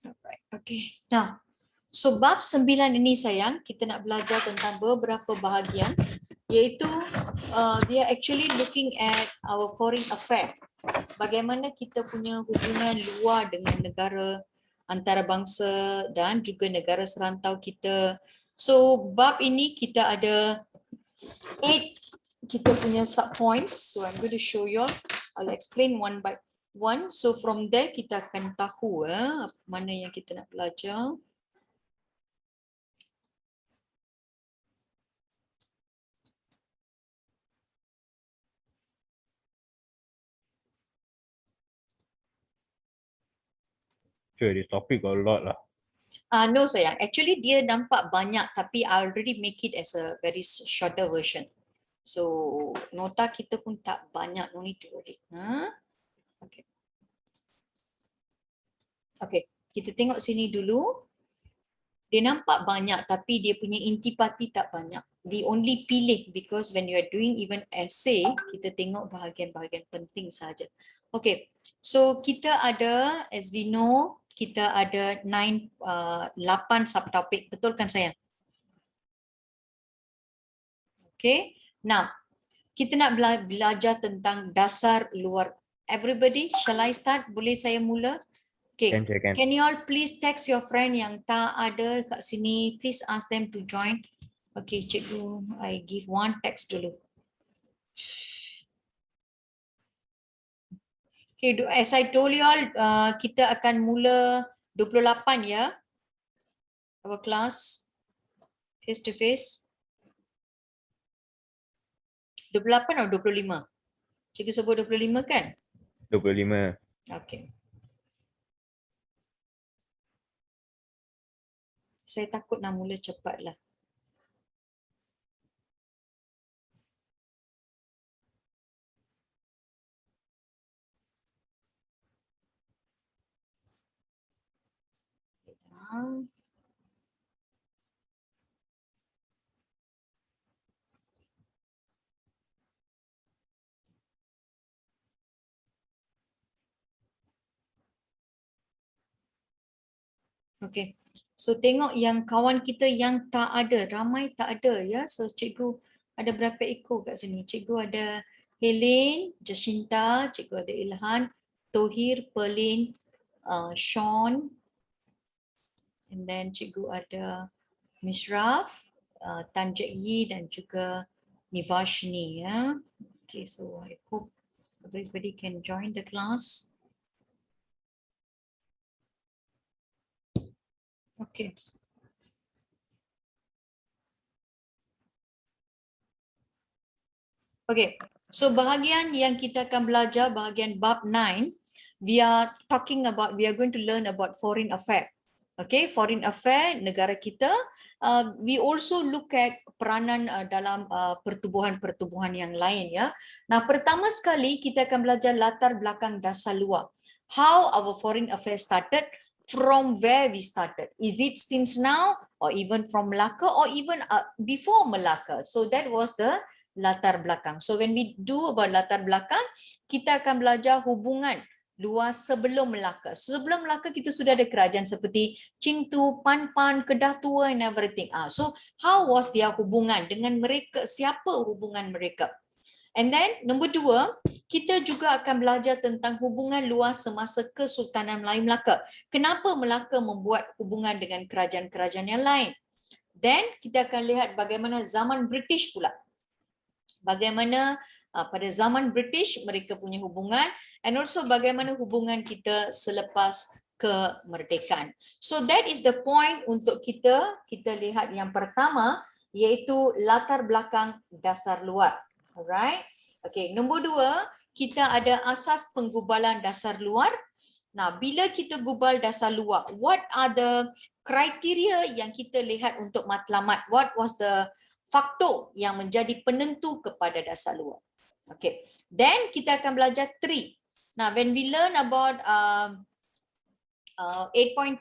Alright, okay. Now, so bab 9 ini sayang, kita nak belajar tentang beberapa bahagian, iaitu we are actually looking at our foreign affair. Bagaimana kita punya hubungan luar dengan negara antarabangsa dan juga negara serantau kita. So bab ini kita ada 8 kita punya sub points. So I'm going to show you all. I'll explain one by one. So from there kita akan tahu mana yang kita nak belajar. Sure, this topic got a lot lah. No sayang, actually dia nampak banyak tapi I already make it as a very shorter version. So nota kita pun tak banyak, no need to worry. Okay. Okay, kita tengok sini dulu. Dia nampak banyak tapi dia punya intipati tak banyak. We only pilih because when you are doing even essay, kita tengok bahagian-bahagian penting saja. Okay, so kita ada, as we know, kita ada 8 subtopik. Betul kan sayang? Okay, now kita nak belajar tentang dasar luar. Everybody, shall I start? Boleh saya mula? Okay, can you all please text your friend yang tak ada kat sini, please ask them to join. Okay, cikgu, I give one text dulu. Okay, as I told you all, kita akan mula 28 ya, our class, face to face. 28 atau 25? Cikgu sebut 25 kan? 25. Okay. Saya takut nak mula cepat lah. Okay. So tengok yang kawan kita yang tak ada, ramai tak ada ya. So cikgu ada berapa ekor kat sini? Cikgu ada Helen, Jacinta, cikgu ada Ilhan, Tohir, Perlin, Sean, and then cikgu ada Mishraf, Tan Jack Yi dan juga Nivashni ya. Okay, so I hope everybody can join the class. Okay. Okay, so bahagian yang kita akan belajar, bahagian bab 9, we are going to learn about foreign affair. Okay, foreign affair negara kita. We also look at peranan dalam pertubuhan-pertubuhan yang lain ya. Nah, pertama sekali kita akan belajar latar belakang dasar luar. How our foreign affair started, from where we started. Is it since now or even from Melaka or even before Melaka? So that was the latar belakang. So when we do about latar belakang, kita akan belajar hubungan luar sebelum Melaka. Sebelum Melaka kita sudah ada kerajaan seperti Chintu, Pan, Kedah Tua and everything. So how was their hubungan dengan mereka? Siapa hubungan mereka? And then nombor 2, kita juga akan belajar tentang hubungan luar semasa Kesultanan Melayu Melaka. Kenapa Melaka membuat hubungan dengan kerajaan-kerajaan yang lain? Then kita akan lihat bagaimana zaman British pula. Bagaimana pada zaman British mereka punya hubungan, and also bagaimana hubungan kita selepas kemerdekaan. So that is the point untuk kita lihat yang pertama, iaitu latar belakang dasar luar. Alright. Okay, nombor 2, kita ada asas penggubalan dasar luar. Nah, bila kita gubal dasar luar, what are the kriteria yang kita lihat untuk matlamat? What was the faktor yang menjadi penentu kepada dasar luar? Okay, then kita akan belajar 3. Now, when we learn about 8.3,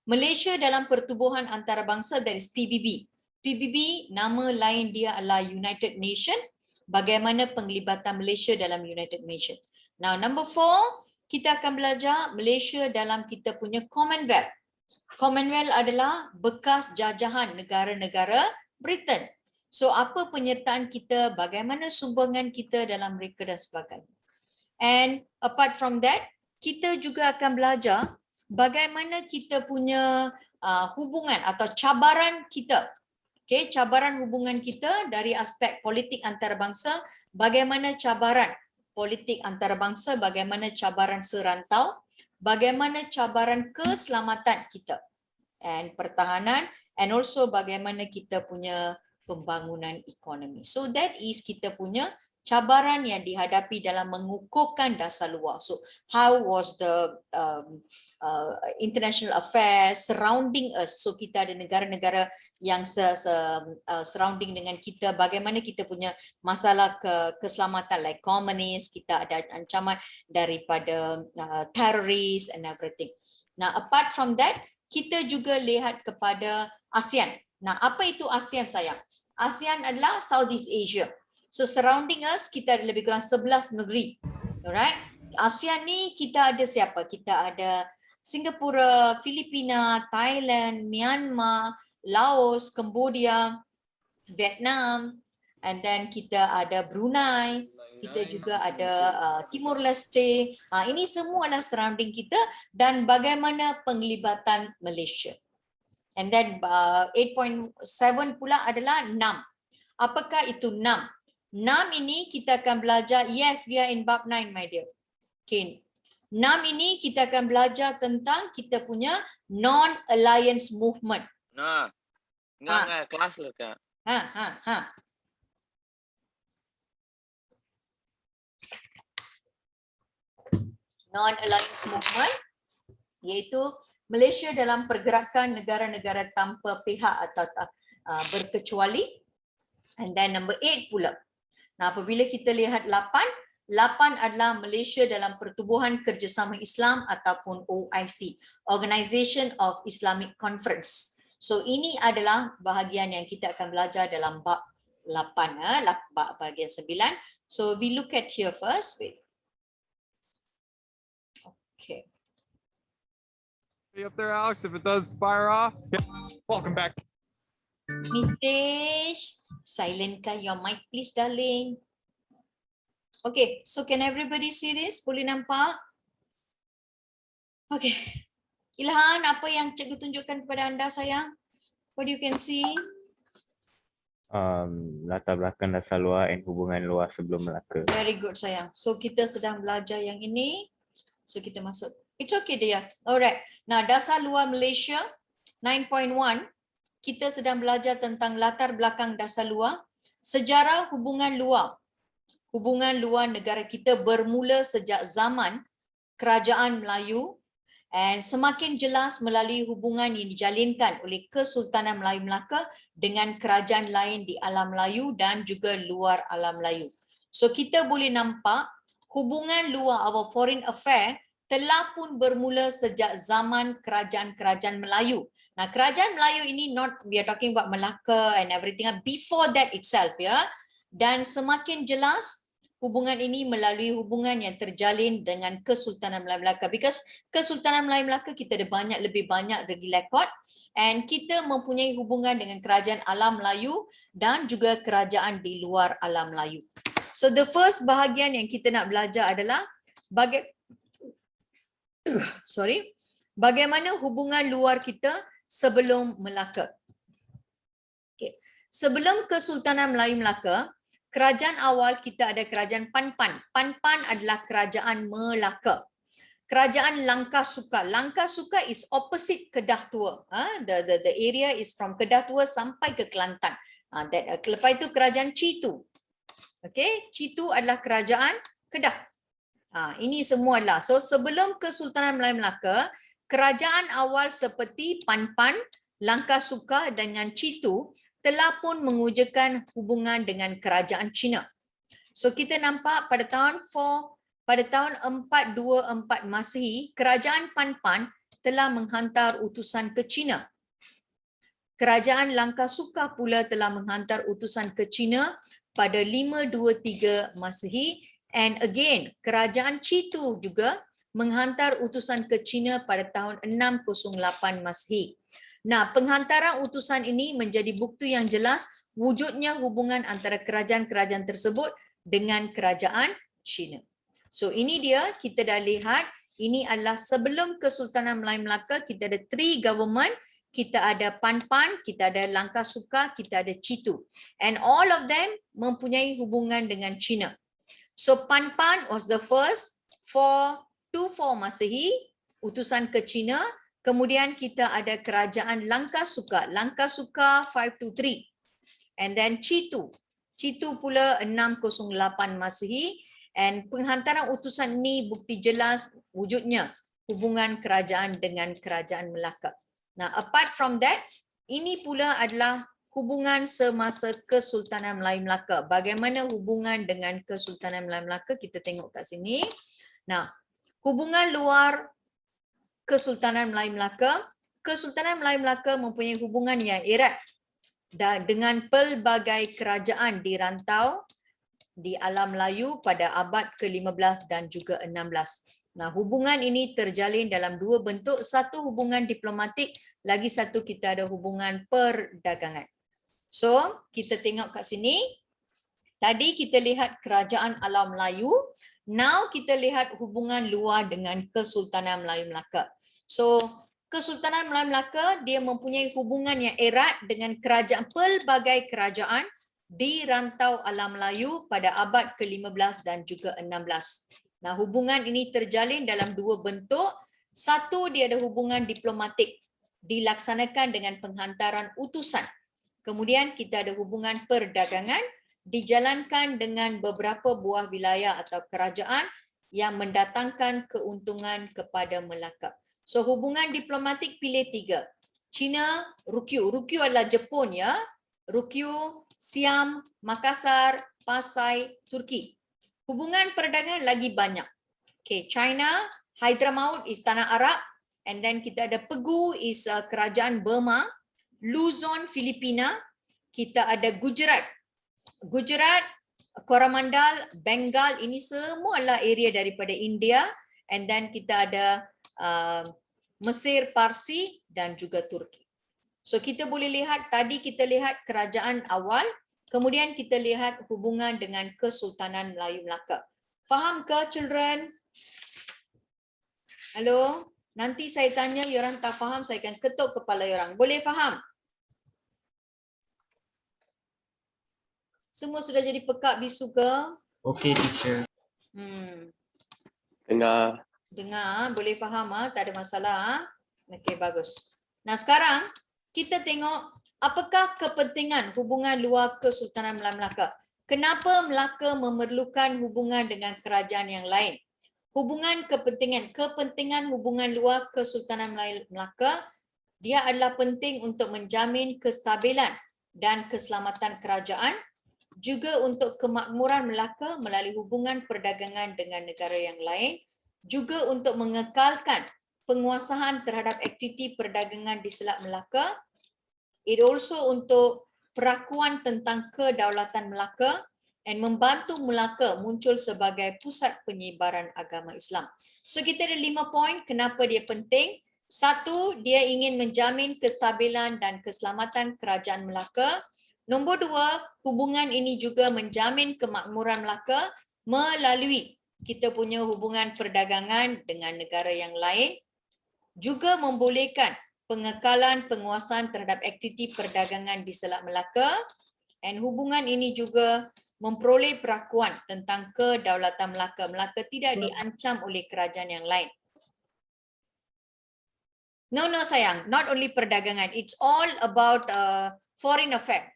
Malaysia dalam pertubuhan antarabangsa, that is PBB. PBB, nama lain dia adalah United Nation. Bagaimana penglibatan Malaysia dalam United Nation. Now, number 4, kita akan belajar Malaysia dalam kita punya Commonwealth. Commonwealth adalah bekas jajahan negara-negara Britain. So apa penyertaan kita, bagaimana sumbangan kita dalam mereka dan sebagainya. And apart from that, kita juga akan belajar bagaimana kita punya hubungan atau cabaran kita. Okay, cabaran hubungan kita dari aspek politik antarabangsa, bagaimana cabaran politik antarabangsa, bagaimana cabaran serantau, bagaimana cabaran keselamatan kita and pertahanan, and also bagaimana kita punya pembangunan ekonomi. So that is kita punya cabaran yang dihadapi dalam mengukuhkan dasar luar. So how was the international affairs surrounding us? So kita ada negara-negara yang surrounding dengan kita, bagaimana kita punya masalah keselamatan like komunis, kita ada ancaman daripada teroris and everything. Now apart from that, kita juga lihat kepada ASEAN. Nah, apa itu ASEAN sayang? ASEAN adalah Southeast Asia. So surrounding us, kita ada lebih kurang 11 negeri. Alright? ASEAN ni kita ada siapa? Kita ada Singapura, Filipina, Thailand, Myanmar, Laos, Cambodia, Vietnam, and then kita ada Brunei, kita juga ada Timor Leste. Ini semua adalah surrounding kita dan bagaimana penglibatan Malaysia. And then 8.7 pula adalah NAM. Apakah itu NAM? NAM ini kita akan belajar, yes, we are in bab 9 my dear. Okay. NAM ini kita akan belajar tentang kita punya non-alliance movement. Nah, enggak kelas loh Kak. Non-alliance movement iaitu Malaysia dalam pergerakan negara-negara tanpa pihak atau berkecuali. And then number 8 pula. Nah, apabila kita lihat 8 adalah Malaysia dalam Pertubuhan Kerjasama Islam ataupun OIC, Organisation of Islamic Conference. So ini adalah bahagian yang kita akan belajar dalam bab 8, bab bahagian 9. So we look at here first. Wait. Okay. Up there, Alex. If it does, fire off. Welcome back. Mitesh, silentkan your mic please, darling. Okay, so can everybody see this? Boleh nampak? Okay. Ilhan, apa yang cikgu tunjukkan kepada anda sayang? What you can see? Latar belakang dasar luar dan hubungan luar sebelum Melaka. Very good sayang. So kita sedang belajar yang ini. So kita masuk. It's okay dia. Alright. Nah, dasar luar Malaysia 9.1. Kita sedang belajar tentang latar belakang dasar luar. Sejarah hubungan luar. Hubungan luar negara kita bermula sejak zaman Kerajaan Melayu dan semakin jelas melalui hubungan yang dijalinkan oleh Kesultanan Melayu Melaka dengan kerajaan lain di alam Melayu dan juga luar alam Melayu. So kita boleh nampak hubungan luar our foreign affair telah pun bermula sejak zaman kerajaan-kerajaan Melayu. Nah, kerajaan Melayu ini not we are talking about Melaka and everything before that itself ya. Dan semakin jelas hubungan ini melalui hubungan yang terjalin dengan Kesultanan Melayu Melaka, because Kesultanan Melayu Melaka kita ada lebih banyak lagi rekod, and kita mempunyai hubungan dengan kerajaan alam Melayu dan juga kerajaan di luar alam Melayu. So the first bahagian yang kita nak belajar adalah bagaimana hubungan luar kita sebelum Melaka. Okay. Sebelum Kesultanan Melayu Melaka, kerajaan awal kita ada kerajaan Panpan. Panpan adalah kerajaan Melaka. Kerajaan Langkah Suka. Langkah Suka is opposite Kedah Tua. The area is from Kedah Tua sampai ke Kelantan. Lepas itu kerajaan Citu. Okay, Citu adalah kerajaan Kedah. Ini semua adalah. So sebelum Kesultanan Melayu Melaka, kerajaan awal seperti Panpan, Langkah Suka dengan Citu telah pun mewujudkan hubungan dengan kerajaan Cina. So kita nampak pada tahun 424 Masehi, kerajaan Panpan telah menghantar utusan ke Cina. Kerajaan Langkah Suka pula telah menghantar utusan ke Cina pada 523 Masehi, and again kerajaan Citu juga menghantar utusan ke China pada tahun 608 Masehi. Nah, penghantaran utusan ini menjadi bukti yang jelas wujudnya hubungan antara kerajaan-kerajaan tersebut dengan kerajaan China. So ini dia, kita dah lihat, ini adalah sebelum Kesultanan Melayu Melaka, kita ada 3 government, kita ada Pan-Pan, kita ada Langkasuka, kita ada Citu. And all of them mempunyai hubungan dengan China. So Pan-Pan was the first 424 Masehi, utusan ke China. Kemudian kita ada kerajaan Langkasuka, Langkasuka 523. And then Citu, Citu pula 608 Masehi. And penghantaran utusan ini bukti jelas wujudnya hubungan kerajaan dengan kerajaan Melaka. Nah, apart from that, ini pula adalah hubungan semasa Kesultanan Melayu Melaka. Bagaimana hubungan dengan Kesultanan Melayu Melaka? Kita tengok kat sini. Nah, hubungan luar Kesultanan Melayu Melaka. Kesultanan Melayu Melaka mempunyai hubungan yang erat dengan pelbagai kerajaan di rantau di alam Melayu pada abad ke-15 dan juga 16. Nah, hubungan ini terjalin dalam 2 bentuk. Satu hubungan diplomatik, lagi satu kita ada hubungan perdagangan. So, kita tengok kat sini. Tadi kita lihat kerajaan alam Melayu. Now kita lihat hubungan luar dengan Kesultanan Melayu Melaka. So, Kesultanan Melayu Melaka dia mempunyai hubungan yang erat dengan kerajaan, pelbagai kerajaan di rantau alam Melayu pada abad ke-15 dan juga 16. Nah, hubungan ini terjalin dalam 2 bentuk. Satu, dia ada hubungan diplomatik, dilaksanakan dengan penghantaran utusan. Kemudian kita ada hubungan perdagangan, dijalankan dengan beberapa buah wilayah atau kerajaan yang mendatangkan keuntungan kepada Melaka. So hubungan diplomatik pilih 3. China, Ryukyu. Ryukyu adalah Jepun ya. Ryukyu, Siam, Makassar, Pasai, Turki. Hubungan perdagangan lagi banyak. Okay, China, Hadramaut is tanah Arab, and then kita ada Pegu is kerajaan Burma, Luzon, Filipina, kita ada Gujarat, Coromandel, Bengal, ini semua adalah area daripada India, and then kita ada Mesir, Parsi dan juga Turki. So kita boleh lihat, tadi kita lihat kerajaan awal, kemudian kita lihat hubungan dengan Kesultanan Melayu Melaka. Faham ke children? Halo? Nanti saya tanya, orang tak faham, saya akan ketuk kepala orang. Boleh faham? Semua sudah jadi pekak bisu ke? Okay, teacher. Dengar, boleh faham, tak ada masalah. Okey, bagus. Nah, sekarang kita tengok apakah kepentingan hubungan luar Kesultanan Melayu Melaka. Kenapa Melaka memerlukan hubungan dengan kerajaan yang lain? Kepentingan hubungan luar Kesultanan Melayu Melaka, dia adalah penting untuk menjamin kestabilan dan keselamatan kerajaan, juga untuk kemakmuran Melaka melalui hubungan perdagangan dengan negara yang lain, juga untuk mengekalkan penguasaan terhadap aktiviti perdagangan di Selat Melaka. It also untuk perakuan tentang kedaulatan Melaka dan membantu Melaka muncul sebagai pusat penyebaran agama Islam. So kita ada 5 poin kenapa dia penting. 1, dia ingin menjamin kestabilan dan keselamatan kerajaan Melaka. Nombor 2, hubungan ini juga menjamin kemakmuran Melaka melalui kita punya hubungan perdagangan dengan negara yang lain. Juga membolehkan pengekalan penguasaan terhadap aktiviti perdagangan di Selat Melaka. Dan hubungan ini juga memperoleh perakuan tentang kedaulatan Melaka. Melaka tidak diancam oleh kerajaan yang lain. No sayang, not only perdagangan. It's all about foreign affair.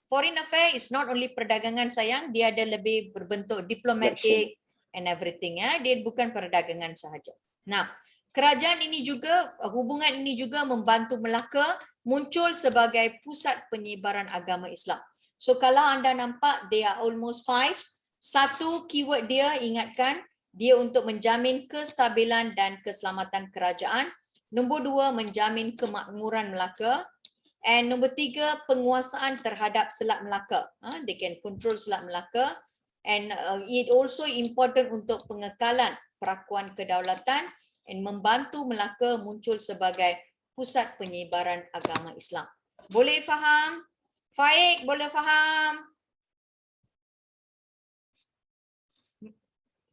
Foreign affair is not only perdagangan sayang, dia ada lebih berbentuk diplomatic and everything ya. Dia bukan perdagangan sahaja. Nah, kerajaan ini juga, hubungan ini juga membantu Melaka muncul sebagai pusat penyebaran agama Islam. So kalau anda nampak, they are almost 5. 1 keyword dia, ingatkan, dia untuk menjamin kestabilan dan keselamatan kerajaan. Nombor 2, menjamin kemakmuran Melaka. And nombor 3, penguasaan terhadap Selat Melaka. They can control Selat Melaka. and it also important untuk pengekalan perakuan kedaulatan and membantu Melaka muncul sebagai pusat penyebaran agama Islam. Boleh faham? Faik, boleh faham?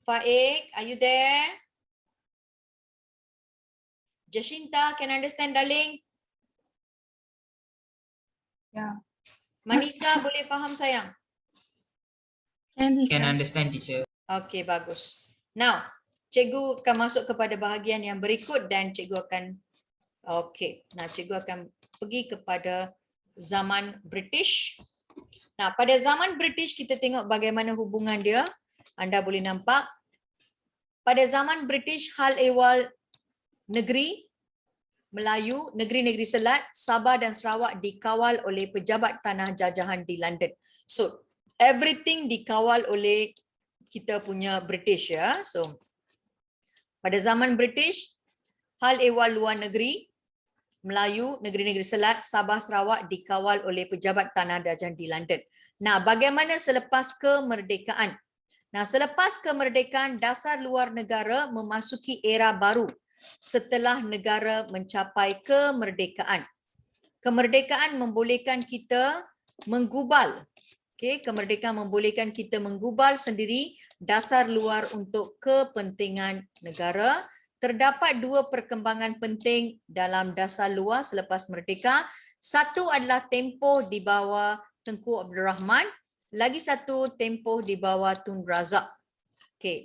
Faik, are you there? Jacinta, can understand, darling? Yeah. Manisa, boleh faham, sayang? Can understand, teacher. Okay, bagus. Now, cikgu akan masuk kepada bahagian yang berikut dan cikgu akan cikgu akan pergi kepada zaman British. Nah, pada zaman British kita tengok bagaimana hubungan dia. Anda boleh nampak pada zaman British hal ehwal negeri Melayu, negeri-negeri Selat, Sabah dan Sarawak dikawal oleh pejabat tanah jajahan di London. So, everything dikawal oleh kita punya British ya. So, pada zaman British, hal ehwal luar negeri Melayu, negeri-negeri Selat, Sabah, Sarawak dikawal oleh pejabat tanah jajahan di London. Nah, bagaimana selepas kemerdekaan? Nah, selepas kemerdekaan, dasar luar negara memasuki era baru setelah negara mencapai kemerdekaan. Kemerdekaan membolehkan kita menggubal. Kemerdekaan membolehkan kita menggubal sendiri dasar luar untuk kepentingan negara. Terdapat dua perkembangan penting dalam dasar luar selepas merdeka. Satu adalah tempoh di bawah Tengku Abdul Rahman, lagi satu tempoh di bawah Tun Razak.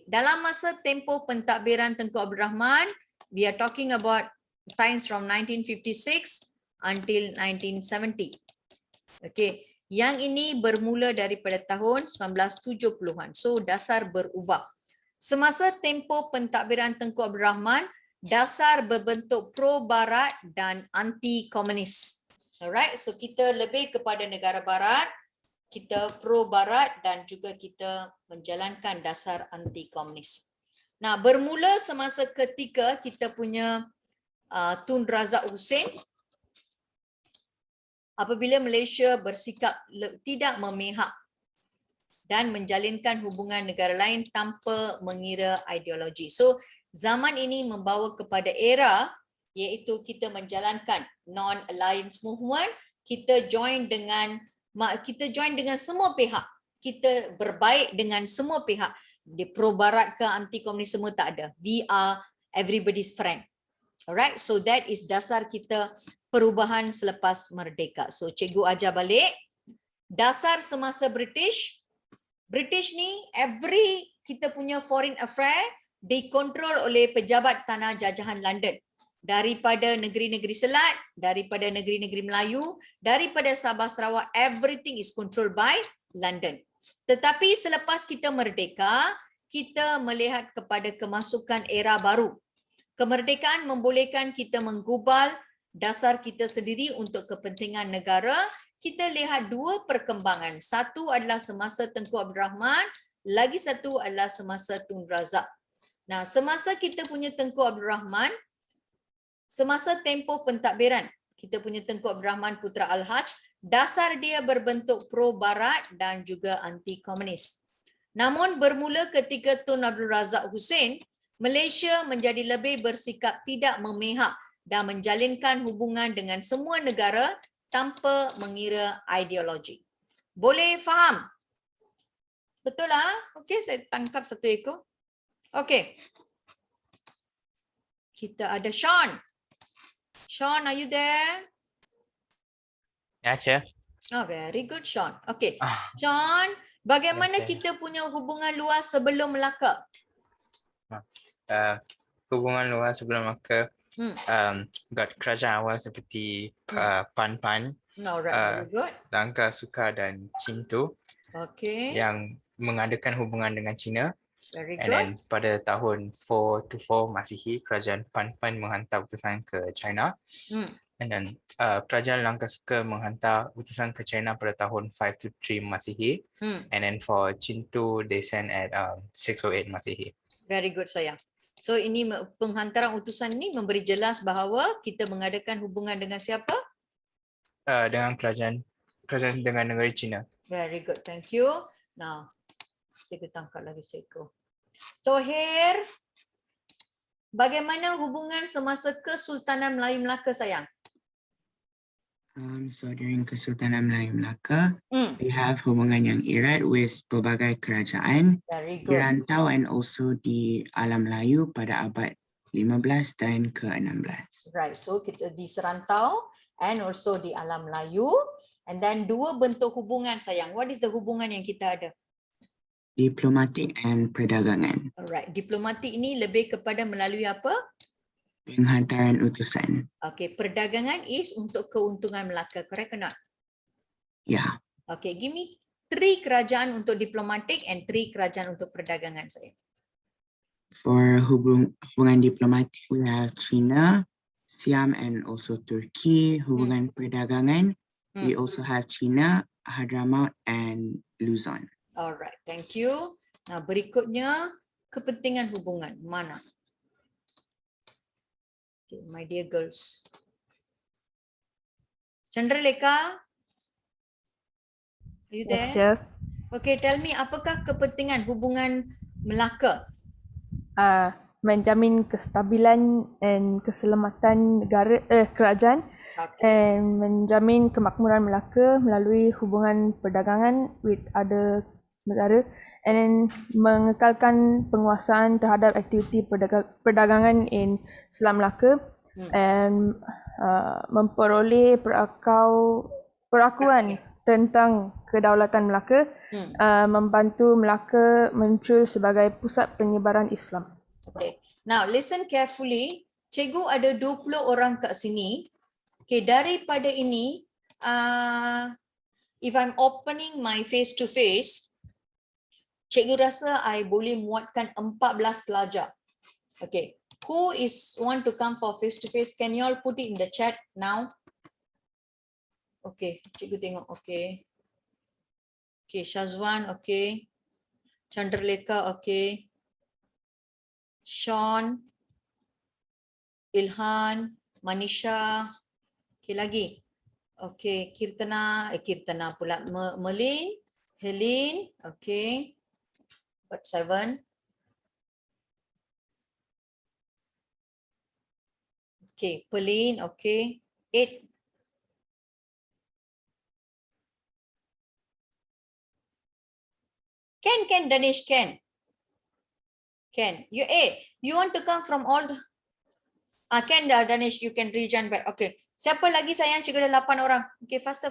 Dalam masa tempoh pentadbiran Tengku Abdul Rahman, we are talking about times from 1956 until 1970. Yang ini bermula daripada tahun 1970-an. So dasar berubah. Semasa tempoh pentadbiran Tengku Abdul Rahman, dasar berbentuk pro-barat dan anti-komunis. Alright, so kita lebih kepada negara barat, kita pro-barat dan juga kita menjalankan dasar anti-komunis. Nah, bermula semasa ketika kita punya Tun Razak Hussein, apabila Malaysia bersikap tidak memihak dan menjalinkan hubungan negara lain tanpa mengira ideologi. So, zaman ini membawa kepada era iaitu kita menjalankan non-alliance movement, kita join dengan semua pihak. Kita berbaik dengan semua pihak. Di pro-barat ke anti-komunis semua tak ada. We are everybody's friend. Alright, so that is dasar kita perubahan selepas merdeka. So, cikgu ajar balik. Dasar semasa British ni kita punya foreign affair dikontrol oleh pejabat tanah jajahan London. Daripada negeri-negeri Selat, daripada negeri-negeri Melayu, daripada Sabah Sarawak, everything is controlled by London. Tetapi selepas kita merdeka, kita melihat kepada kemasukan era baru. Kemerdekaan membolehkan kita menggubal dasar kita sendiri untuk kepentingan negara. Kita lihat dua perkembangan. Satu adalah semasa Tengku Abdul Rahman, lagi satu adalah semasa Tun Razak. Nah, semasa kita punya Tengku Abdul Rahman, semasa tempoh pentadbiran, kita punya Tengku Abdul Rahman Putra Al-Haj, dasar dia berbentuk pro-barat dan juga anti-komunis. Namun bermula ketika Tun Abdul Razak Hussein, Malaysia menjadi lebih bersikap tidak memihak dan menjalinkan hubungan dengan semua negara tanpa mengira ideologi. Boleh faham? Betul lah? Okey, saya tangkap satu ekor. Okey. Kita ada Sean. Sean, are you there? Ya, Cik. Oh, very good, Sean. Okay, Sean, bagaimana Okay. kita punya hubungan luar sebelum Melaka? Hubungan luar sebelum Melaka, buat kerajaan awal seperti Pan-Pan, Alright, very good. Langkah Sukar dan Cintu Okay, yang mengadakan hubungan dengan China. very And then good. pada tahun 424 Masihi, kerajaan Pan-Pan menghantar utusan ke China. And then kerajaan Langkah Sukar menghantar utusan ke China pada tahun 523 Masihi. And then for Cintu, they send at 608 Masihi. Very good, sayang. So ini penghantaran utusan ni memberi jelas bahawa kita mengadakan hubungan dengan siapa? Dengan kerajaan dengan negara China. Very good, thank you. Now, Cikgu tangkap lagi seekor. Tohir, bagaimana hubungan semasa Kesultanan Melayu Melaka sayang? So during Kesultanan Melayu Melaka, Hmm. we have hubungan yang erat with pelbagai kerajaan Very di good. rantau and also di alam Melayu pada abad 15 dan ke-16. Right, so kita di serantau and also di alam Melayu. And then dua bentuk hubungan sayang. What is the hubungan yang kita ada? Diplomatik and perdagangan, Alright, diplomatik ini lebih kepada melalui apa? penghantaran utusan. Okay, perdagangan is untuk keuntungan Melaka, correct or not? Ya, Okay, give me 3 kerajaan untuk diplomatik and 3 kerajaan untuk perdagangan saya. for hubungan diplomatik, we have China, Siam and also Turkey. Hubungan perdagangan, we also have China, Hadramaut and Luzon. Alright, thank you. Nah, berikutnya kepentingan hubungan mana? Okay, my dear girls. Chandralekha, are you there? Yes, Chef. Okay, tell me apakah kepentingan hubungan Melaka? Menjamin kestabilan dan keselamatan kerajaan and menjamin kemakmuran Melaka melalui hubungan perdagangan with other negara and then mengekalkan penguasaan terhadap aktiviti perdagangan in Selat Melaka and memperoleh perakuan tentang kedaulatan Melaka, membantu Melaka muncul sebagai pusat penyebaran Islam. Okay. Now listen carefully. Cikgu ada 20 orang kat sini. Okay, daripada ini, if I'm opening my face to face, cikgu rasa I boleh muatkan 14 pelajar. Okay. Who is want to come for face to face? Can you all put it in the chat now? Okay, cikgu tengok. Okay. Okay, Shazwan, okay. Chandralekha, okay. Sean, Ilhan, Manisha, okay lagi. Okay, Kirtana pula. Melin, Helene, okay. But 7. Okay, Pauline, okay. 8. Can, Danish, can. You want to come from all the... Can, Danish, you can rejoin back. Okay. Siapa lagi sayang? Cikgu ada 8 orang. Okay, faster.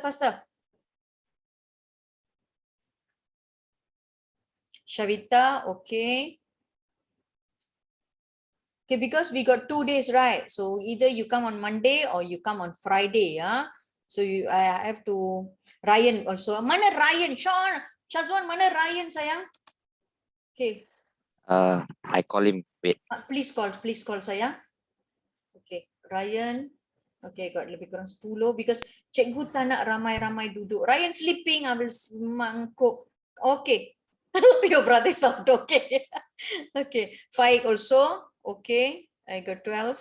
Shavita, okay. Okay, because we got 2 days, right? So either you come on Monday or you come on Friday, yeah. So I have to... Ryan also. Mana Ryan? Sean, Shazwan, mana Ryan sayang? Okay. I call him. Wait. Please call sayang. Okay, Ryan. Okay, got lebih kurang 10 because cikgu tak nak ramai-ramai duduk. Ryan sleeping, ambil mangkuk. Okay. Your brother sound okay. Okay, Faik also. Okay, I got 12.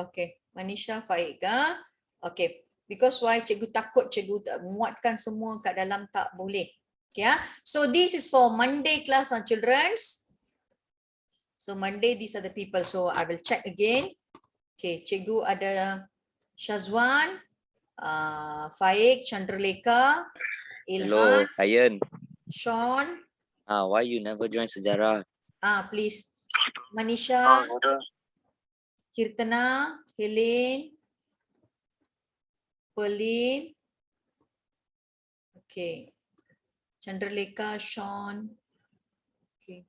Okay, Manisha, Faik. Okay, because why? Cikgu takut cikgu tak muatkan semua kat dalam, tak boleh. Okay, so this is for Monday class on children's. So Monday, these are the people. So I will check again. Okay, cikgu ada Shazwan, Faik, Chandralekha, Hello, Ilhan, Ryan. Sean. Why you never join sejarah? Please. Manisha, Kirtana, Helene, Pauline. Okay. Chandralekha, Sean. Okay.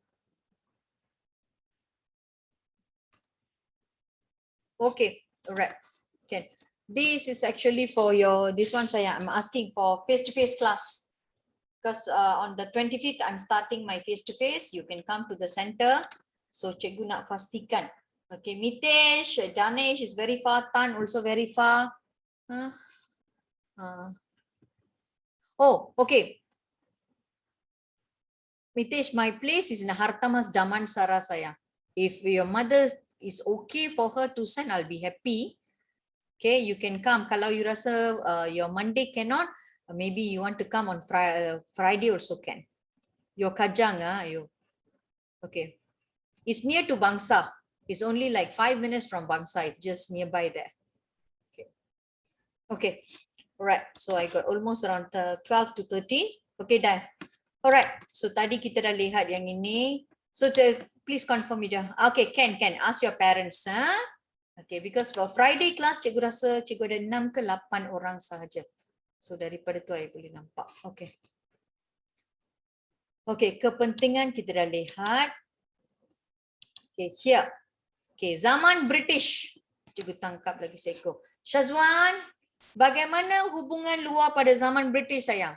Okay, all right. Okay. This is actually for your, this one I'm asking for face-to-face class. Because on the 25th, I'm starting my face-to-face. You can come to the center. So cikgu nak pastikan. Okay, Mitesh, Danesh is very far. Tan also very far. Oh, okay. Mitesh, my place is in Hartamas Damansara saya. If your mother is okay for her to send, I'll be happy. Okay, you can come. Kalau you rasa your Monday cannot, Maybe you want to come on Friday also can. Your Kajang, you. Okay. It's near to Bangsa. It's only like 5 minutes from Bangsa. It's just nearby there. Okay. Okay. All right. So I got almost around 12 to 13. Okay, dah. All right. So tadi kita dah lihat yang ini. So please confirm it. Okay, can ask your parents. Okay, because for Friday class, cikgu rasa cikgu ada 6 ke 8 orang sahaja. So daripada tu I boleh nampak. Okay. Okay, kepentingan kita dah lihat. Okay, here. Okay, zaman British. Cikgu tangkap lagi seekor. Syazwan, bagaimana hubungan luar pada zaman British sayang?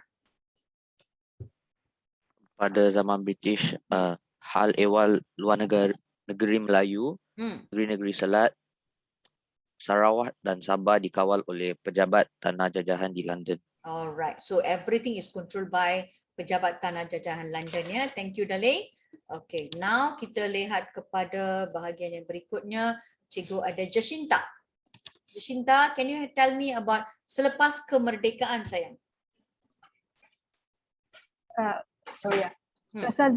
Pada zaman British, hal ehwal luar negeri Melayu, negeri-negeri Selat, Sarawak dan Sabah dikawal oleh pejabat tanah jajahan di London. Alright, so everything is controlled by pejabat tanah jajahan London ya. Thank you darling. Okay, now kita lihat kepada bahagian yang berikutnya. Cikgu ada Jacinta. Jacinta, can you tell me about selepas kemerdekaan sayang? Dosa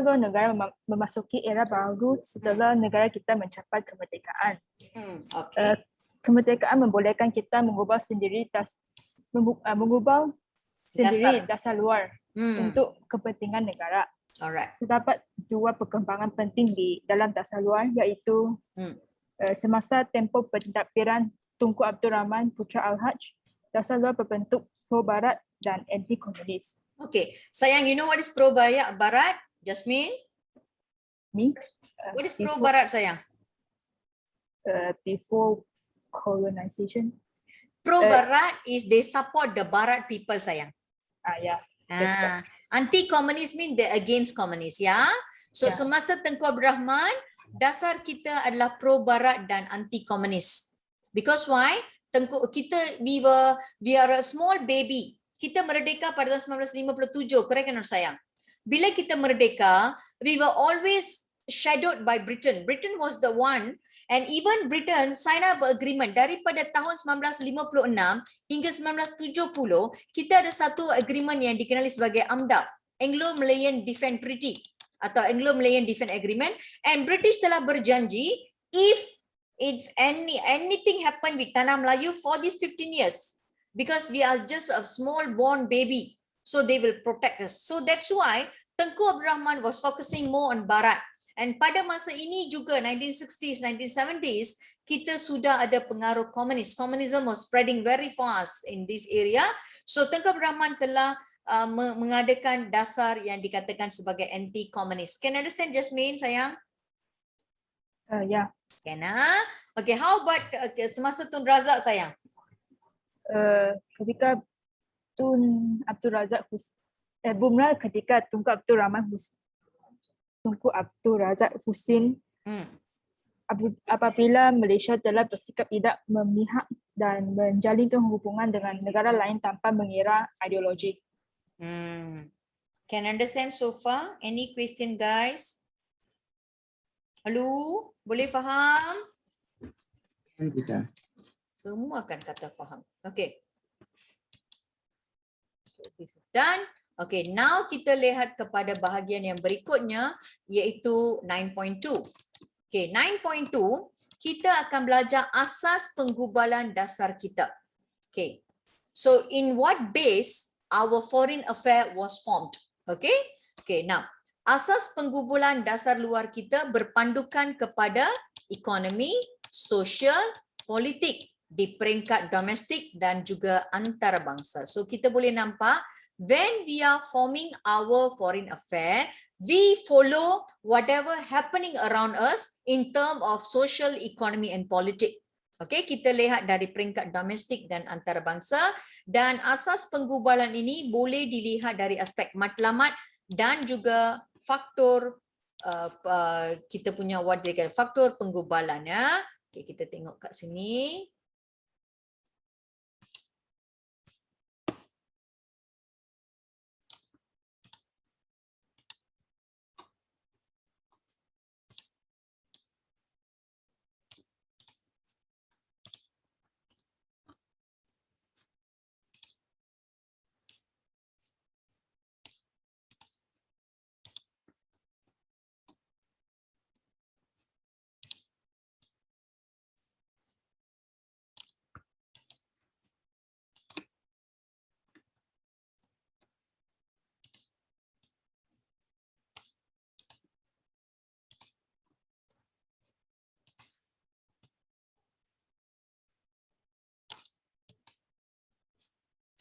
dua negara memasuki era baru setelah negara kita mencapai kemerdekaan. Okay. Kemerdekaan membolehkan kita mengubah sendiri dasar luar untuk kepentingan negara. Alright. Terdapat dua perkembangan penting di dalam dasar luar, iaitu semasa tempoh pentadbiran Tunku Abdul Rahman Putra Al-Haj, dasar luar berbentuk pro-barat dan anti-komunis. Okay, sayang, you know what is pro-barat, Jasmine? Me? What is pro-barat sayang? Before colonization. Pro-barat is they support the Barat people sayang. Yeah. Anti-communist mean they against communist, ya. So semasa Tengku Abdul Rahman, dasar kita adalah pro-barat dan anti-komunis. Because why? We are a small baby. Kita merdeka pada tahun 1957, correct or not sayang? Bila kita merdeka, we were always shadowed by Britain. Britain was the one, and even Britain sign up agreement daripada tahun 1956 hingga 1970, kita ada satu agreement yang dikenali sebagai AMDA, Anglo-Malayan Defence Treaty atau Anglo-Malayan Defence Agreement, and British telah berjanji if anything happen with Tanah Melayu for these 15 years, because we are just a small born baby, so they will protect us. So that's why Tengku Abdul Rahman was focusing more on Barat. And pada masa ini juga 1960s, 1970s, kita sudah ada pengaruh komunis. Communism was spreading very fast in this area. So Tengku Abdul Rahman telah mengadakan dasar yang dikatakan sebagai anti-komunis. Can understand Jasmine sayang? Yeah. Can Okay, how about semasa Tun Razak sayang? Ketika Tun Abdul Razak ketika Tunku Abdul Razak Husin, apabila Malaysia telah bersikap tidak memihak dan menjalinkan hubungan dengan negara lain tanpa mengira ideologi. Can understand so far? Any question guys? Halo, boleh faham? Kan kita. Semua akan kata faham. Okay. So this is done. Okay, now kita lihat kepada bahagian yang berikutnya, iaitu 9.2. Okay, 9.2, kita akan belajar asas penggubalan dasar kita. Okay, so in what base our foreign affair was formed? Okay, now asas penggubalan dasar luar kita berpandukan kepada ekonomi, sosial, politik di peringkat domestik dan juga antarabangsa. So kita boleh nampak when we are forming our foreign affair, we follow whatever happening around us in term of social, economy and politik. Okay, kita lihat dari peringkat domestik dan antarabangsa, dan asas penggubalan ini boleh dilihat dari aspek matlamat dan juga faktor kita punya faktor penggubalan ya. Okay, kita tengok kat sini.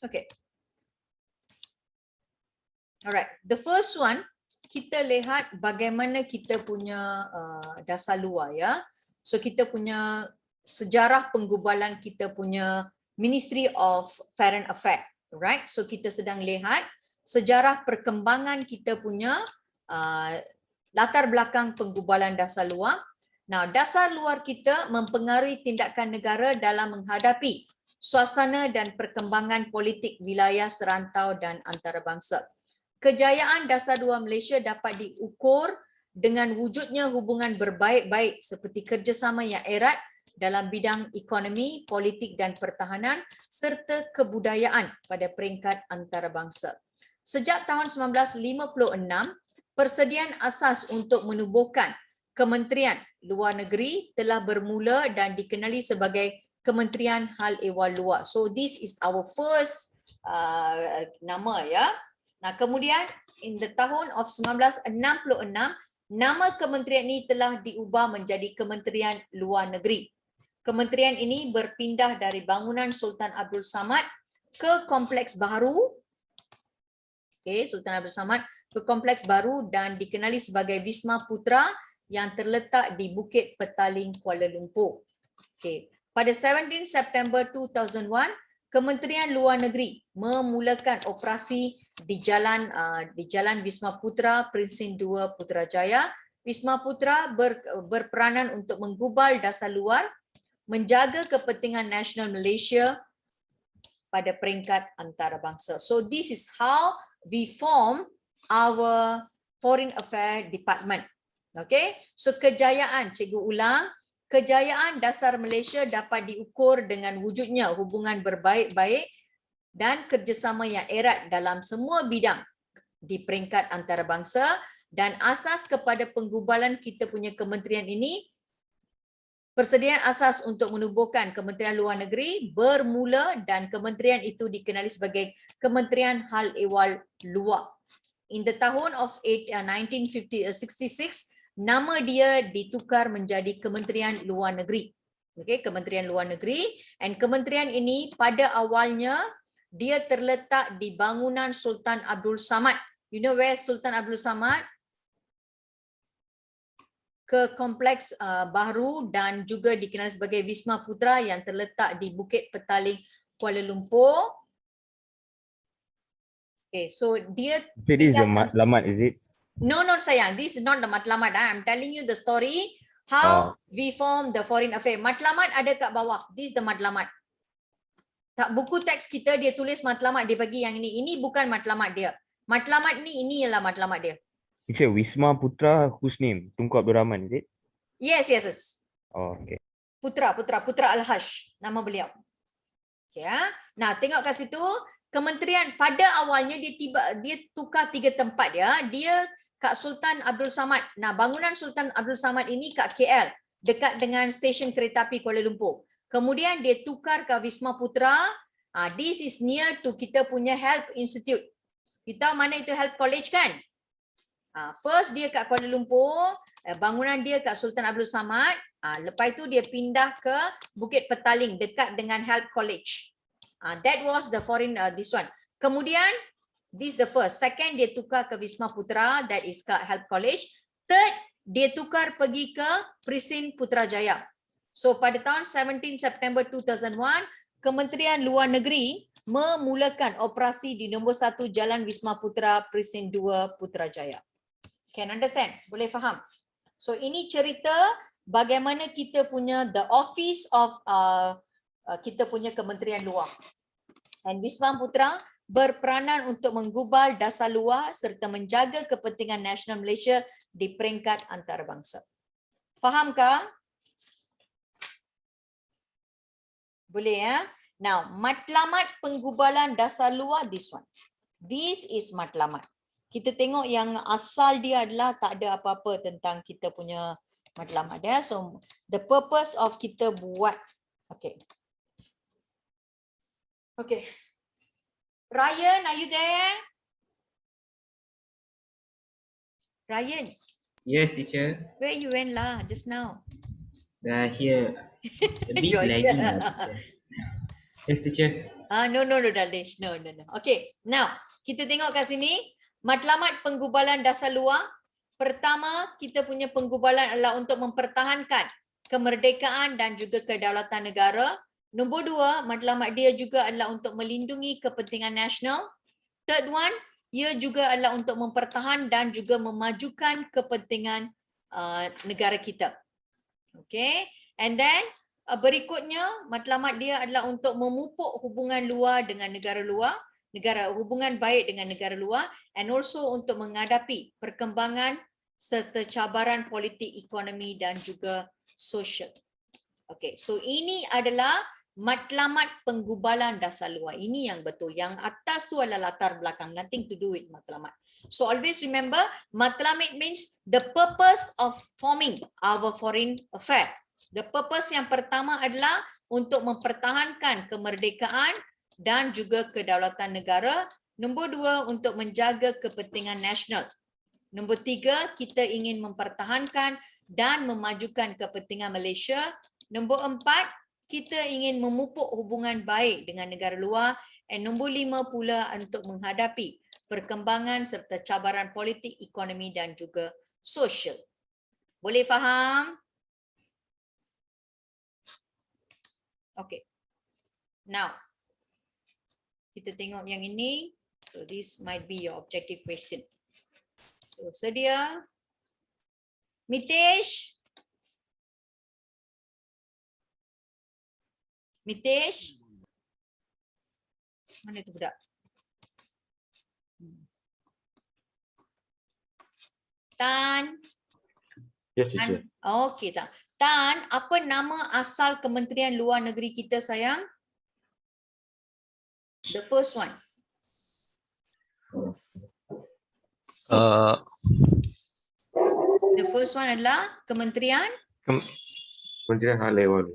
Okay. Alright, the first one, kita lihat bagaimana kita punya dasar luar ya. So kita punya sejarah penggubalan kita punya Ministry of Foreign Affairs, right? So kita sedang lihat sejarah perkembangan kita punya latar belakang penggubalan dasar luar. Nah, dasar luar kita mempengaruhi tindakan negara dalam menghadapi suasana dan perkembangan politik wilayah serantau dan antarabangsa. Kejayaan dasar luar Malaysia dapat diukur dengan wujudnya hubungan berbaik-baik seperti kerjasama yang erat dalam bidang ekonomi, politik dan pertahanan serta kebudayaan pada peringkat antarabangsa. Sejak tahun 1956, persediaan asas untuk menubuhkan Kementerian Luar Negeri telah bermula dan dikenali sebagai Kementerian Hal Ehwal Luar. So this is our first nama ya. Nah, kemudian in the tahun of 1966, nama kementerian ini telah diubah menjadi Kementerian Luar Negeri. Kementerian ini berpindah dari bangunan Sultan Abdul Samad ke kompleks baru. Okay, Sultan Abdul Samad ke kompleks baru dan dikenali sebagai Wisma Putra yang terletak di Bukit Petaling, Kuala Lumpur. Okay. Pada 17 September 2001, Kementerian Luar Negeri memulakan operasi di Jalan Wisma Putra, Presin 2, Putrajaya. Wisma Putra berperanan untuk menggubal dasar luar, menjaga kepentingan nasional Malaysia pada peringkat antarabangsa. So this is how we form our Foreign Affairs Department. Okay, so kejayaan, cikgu ulang, kejayaan dasar Malaysia dapat diukur dengan wujudnya hubungan berbaik-baik dan kerjasama yang erat dalam semua bidang di peringkat antarabangsa, dan asas kepada penggubalan kita punya kementerian ini, persediaan asas untuk menubuhkan Kementerian Luar Negeri bermula dan kementerian itu dikenali sebagai Kementerian Hal Ehwal Luar. In the tahun of 1966, nama dia ditukar menjadi Kementerian Luar Negeri. Okay, Kementerian Luar Negeri, dan kementerian ini pada awalnya dia terletak di bangunan Sultan Abdul Samad. You know where Sultan Abdul Samad? Ke kompleks baru dan juga dikenal sebagai Wisma Putra yang terletak di Bukit Petaling, Kuala Lumpur. Okay, so dia. This is the matlamat, is it? No, sayang. This is not the matlamat. I'm telling you the story how we form the foreign affairs. Matlamat ada kat bawah. This is the matlamat. Tak, buku teks kita dia tulis matlamat, dia bagi yang ini. Ini bukan matlamat dia. Matlamat ni, ini ialah matlamat dia. It's a Wisma Putra, whose name? Tunku Abdul Rahman, is it? Yes. Oh, okay. Putra Al-Hash, nama beliau. Okay, ya. Nah, tengok kat situ, kementerian pada awalnya dia tukar 3 tempat ya. Dia kat Sultan Abdul Samad. Nah, bangunan Sultan Abdul Samad ini kat KL, dekat dengan stesen kereta api Kuala Lumpur. Kemudian dia tukar ke Wisma Putra. This is near to kita punya Health Institute. Kita mana itu Health College kan? First dia kat Kuala Lumpur, bangunan dia kat Sultan Abdul Samad. Lepas itu dia pindah ke Bukit Petaling dekat dengan Health College. That was the foreign this one. Kemudian this the first. Second dia tukar ke Wisma Putra, that is kat Health College. Third dia tukar pergi ke Presin Putrajaya. So pada tahun 17 September 2001, Kementerian Luar Negeri memulakan operasi di nombor 1 Jalan Wisma Putra, Presin 2, Putrajaya. Can understand? Boleh faham? So ini cerita bagaimana kita punya the office of kita punya Kementerian Luar. Dan Wisma Putra berperanan untuk menggubal dasar luar serta menjaga kepentingan nasional Malaysia di peringkat antarabangsa. Fahamkah? Boleh ya? Now, matlamat penggubalan dasar luar, this one. This is matlamat. Kita tengok yang asal dia adalah tak ada apa-apa tentang kita punya matlamat ya. So, the purpose of kita buat. Okay. Ryan, are you there? Ryan. Yes, teacher. Where you went lah just now? Here. A bit lagging, teacher. Yes, teacher. No, Danish. No. Okay, now kita tengok kat sini. Matlamat penggubalan dasar luar. Pertama, kita punya penggubalan adalah untuk mempertahankan kemerdekaan dan juga kedaulatan negara. Nombor 2, matlamat dia juga adalah untuk melindungi kepentingan nasional. Third one, ia juga adalah untuk mempertahan dan juga memajukan kepentingan negara kita. Okay, and then berikutnya, matlamat dia adalah untuk memupuk hubungan luar dengan negara luar, hubungan baik dengan negara luar, and also untuk menghadapi perkembangan serta cabaran politik, ekonomi dan juga sosial. Okay, so ini adalah matlamat penggubalan dasar luar. Ini yang betul. Yang atas tu adalah latar belakang. Nothing to do with matlamat. So always remember, matlamat means the purpose of forming our foreign affair. The purpose yang pertama adalah untuk mempertahankan kemerdekaan dan juga kedaulatan negara. Nombor 2, untuk menjaga kepentingan nasional. Nombor 3, kita ingin mempertahankan dan memajukan kepentingan Malaysia. Nombor 4, kita ingin memupuk hubungan baik dengan negara luar. And nombor 5 pula untuk menghadapi perkembangan serta cabaran politik, ekonomi dan juga sosial. Boleh faham? Okay. Now, kita tengok yang ini. So this might be your objective question. So sedia. Mitesh. Mana tu budak? Tan. Yes, teacher. Okay, Tan, apa nama asal Kementerian Luar Negeri kita, sayang? The first one. The first one adalah Kementerian Kementerian Hal Ehwal.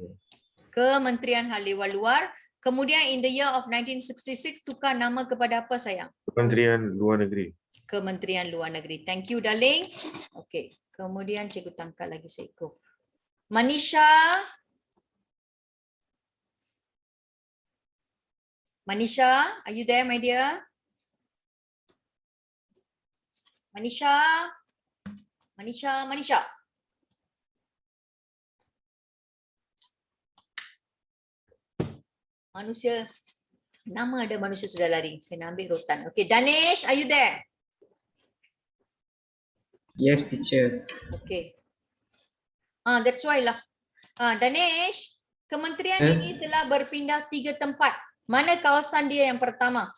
Kementerian Hal Ehwal Luar. Kemudian in the year of 1966 tukar nama kepada apa, sayang? Kementerian Luar Negeri. Kementerian Luar Negeri. Thank you, darling. Okay. Kemudian cikgu tangkap lagi seekor. Manisha. Manisha, are you there, my dear? Manisha. Manusia, nama ada manusia sudah lari. Saya nak ambil rotan. Okay, Danish, are you there? Yes, teacher. Okay. That's why lah. Danish, kementerian Yes. ini telah berpindah 3 tempat. Mana kawasan dia yang pertama?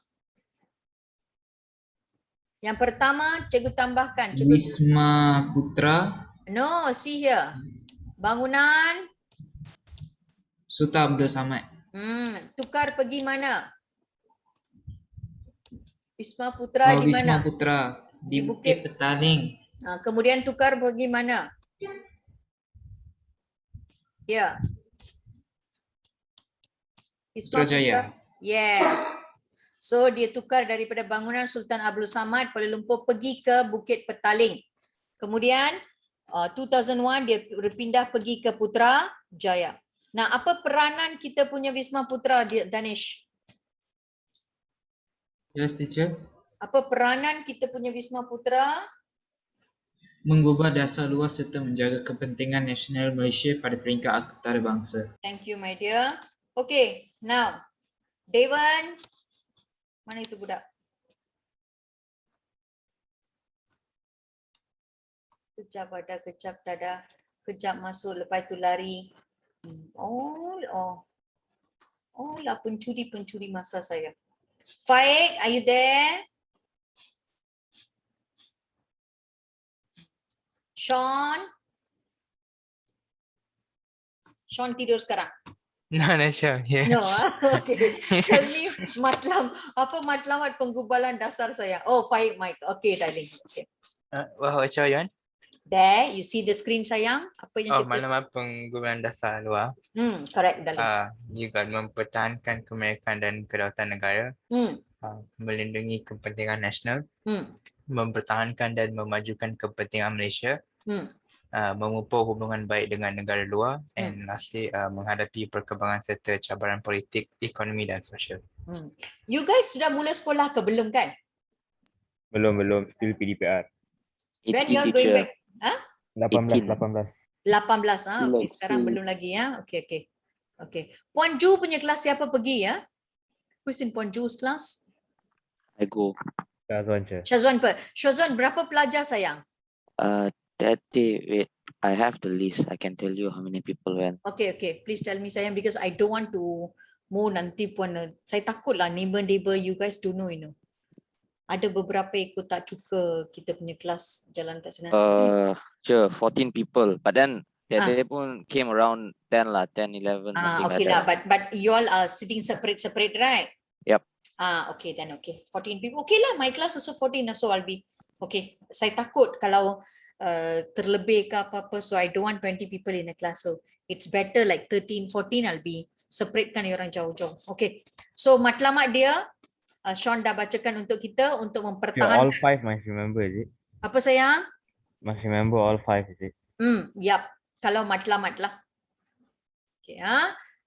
Yang pertama, cikgu tambahkan. Wisma Putra, No, see here. Bangunan. Sultan Abdul Samad. Tukar pergi mana? Wisma Putra di Wisma mana? Putra Di di Bukit. Bukit Petaling. Kemudian tukar pergi mana? Ya. Wisma Putrajaya. Putra. Yeah. So dia tukar daripada bangunan Sultan Abdul Samad Kuala Lumpur pergi ke Bukit Petaling. Kemudian 2001 dia berpindah pergi ke Putrajaya. Nah, apa peranan kita punya Wisma Putra, Danish? Yes, teacher. Apa peranan kita punya Wisma Putra? Mengubah dasar luar serta menjaga kepentingan nasional Malaysia pada peringkat antarabangsa. Thank you, my dear. Okay, now, Dewan. Mana itu budak? Kejap ada, kejap tak ada. Kejap masuk, lepas itu lari. Oh lah pencuri masa saya. Faik, are you there? Sean tidur sekarang. No, sure. Yeah. No, okay. Tell me matlamat penggubalan dasar saya. Oh, Faik, Mike. Okay, darling. Okay. What's your one? There, you see the screen, sayang? Apa yang Maklumat penggubalan dasar luar. Correct, darling. Juga mempertahankan kemerdekaan dan kedaulatan negara. Melindungi kepentingan nasional. Mempertahankan dan memajukan kepentingan Malaysia. Memupuk hubungan baik dengan negara luar. And lastly, menghadapi perkembangan serta cabaran politik, ekonomi dan sosial. You guys sudah mula sekolah ke belum kan? Belum, still PDPR. When 18 you're going teacher. back? Huh? 18. 18 okey, Let's sekarang see. belum lagi ya. Okey. Puan Ju punya kelas siapa pergi ya? Who's in Puan Ju's class? I go. Syazwan berapa pelajar sayang? That day, wait, I have the list. I can tell you how many people went. Okay. Please tell me sayang because I don't want to nanti puan saya takutlah neighbor you guys don't know Ada beberapa ikut tak suka kita punya kelas jalan kat sana. Sure, 14 people. But then that day pun came around 10 lah, 10, 11, something Okay like lah, that. but you all are sitting separate, right? Yep. Okay then okay. 14 people. Okay lah, my class also 14 so I'll be okay. Saya takut kalau terlebih ke apa-apa, so I don't want 20 people in a class. So it's better like 13, 14 I'll be separate kan orang jauh-jauh. Okay. So matlamat dia Sean dah bacakan untuk kita untuk mempertahankan. All 5 masih member is it? Apa sayang? Masih member all 5 is it? Yap. Kalau matlamat lah. Okay,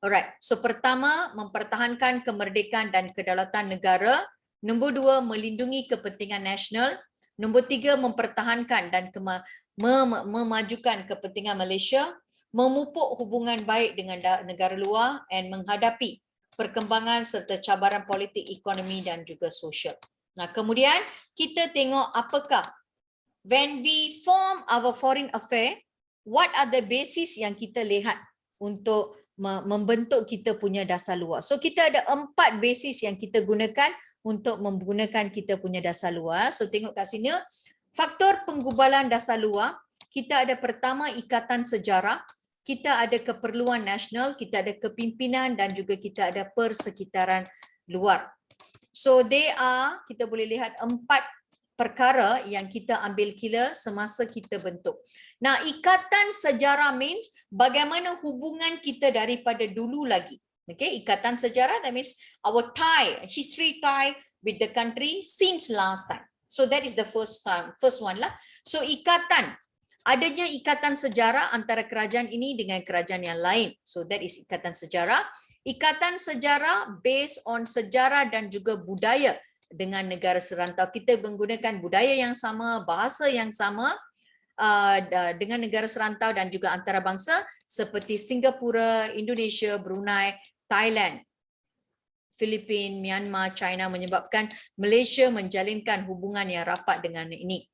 alright. So pertama, mempertahankan kemerdekaan dan kedaulatan negara. Nombor 2, melindungi kepentingan nasional. Nombor 3, mempertahankan dan memajukan kepentingan Malaysia. Memupuk hubungan baik dengan negara luar and menghadapi perkembangan serta cabaran politik, ekonomi dan juga sosial. Nah, kemudian kita tengok apakah when we form our foreign affair, what are the basis yang kita lihat untuk membentuk kita punya dasar luar. So kita ada 4 basis yang kita gunakan untuk menggunakan kita punya dasar luar. So tengok kat sini, faktor penggubalan dasar luar, kita ada pertama ikatan sejarah, kita ada keperluan nasional, kita ada kepimpinan dan juga kita ada persekitaran luar. So kita boleh lihat 4 perkara yang kita ambil kira semasa kita bentuk. Nah, ikatan sejarah means bagaimana hubungan kita daripada dulu lagi. Okay, ikatan sejarah that means our tie, history tie with the country since last time. So that is the first one lah. So adanya ikatan sejarah antara kerajaan ini dengan kerajaan yang lain. So that is ikatan sejarah. Ikatan sejarah based on sejarah dan juga budaya dengan negara serantau. Kita menggunakan budaya yang sama, bahasa yang sama dengan negara serantau dan juga antarabangsa seperti Singapura, Indonesia, Brunei, Thailand, Filipina, Myanmar, China, menyebabkan Malaysia menjalinkan hubungan yang rapat dengan ini.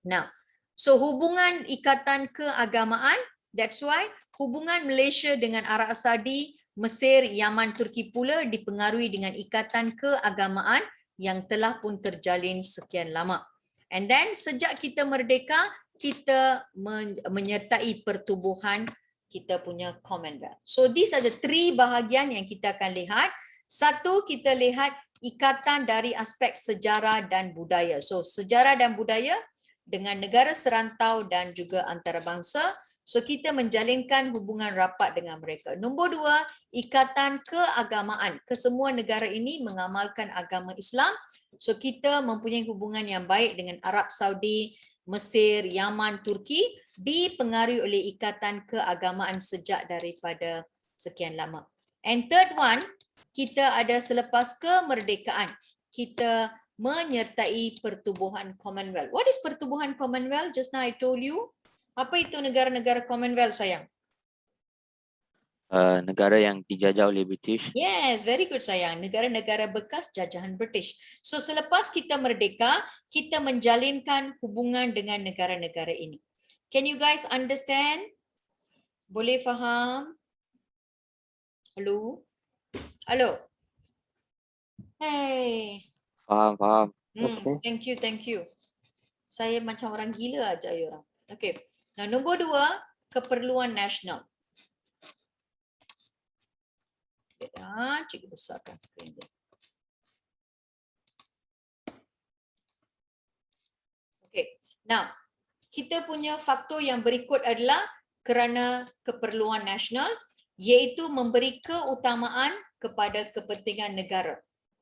Nah, so hubungan ikatan keagamaan, that's why hubungan Malaysia dengan Arab Saudi, Mesir, Yaman, Turki pula dipengaruhi dengan ikatan keagamaan yang telah pun terjalin sekian lama. And then sejak kita merdeka, kita menyertai pertubuhan kita punya Commonwealth. So these are the 3 bahagian yang kita akan lihat. Satu, kita lihat ikatan dari aspek sejarah dan budaya. So sejarah dan budaya dengan negara serantau dan juga antarabangsa. So kita menjalinkan hubungan rapat dengan mereka. Nombor 2, ikatan keagamaan. Kesemua negara ini mengamalkan agama Islam. So kita mempunyai hubungan yang baik dengan Arab Saudi, Mesir, Yaman, Turki dipengaruhi oleh ikatan keagamaan sejak daripada sekian lama. And third one, kita ada selepas kemerdekaan, kita menyertai pertubuhan Commonwealth. What is pertubuhan Commonwealth? Just now I told you. Apa itu negara-negara Commonwealth sayang? Negara yang dijajah oleh British. Yes, very good sayang. Negara-negara bekas jajahan British. So selepas kita merdeka, kita menjalinkan hubungan dengan negara-negara ini. Can you guys understand? Boleh faham? Hello? Hello? Hey. Faham. Thank you. Saya macam orang gila aja ya orang. Okay. Nah, nombor 2, keperluan nasional. Cikgu besarkan skrin dia. Okay. Now, kita punya faktor yang berikut adalah kerana keperluan nasional, iaitu memberi keutamaan kepada kepentingan negara.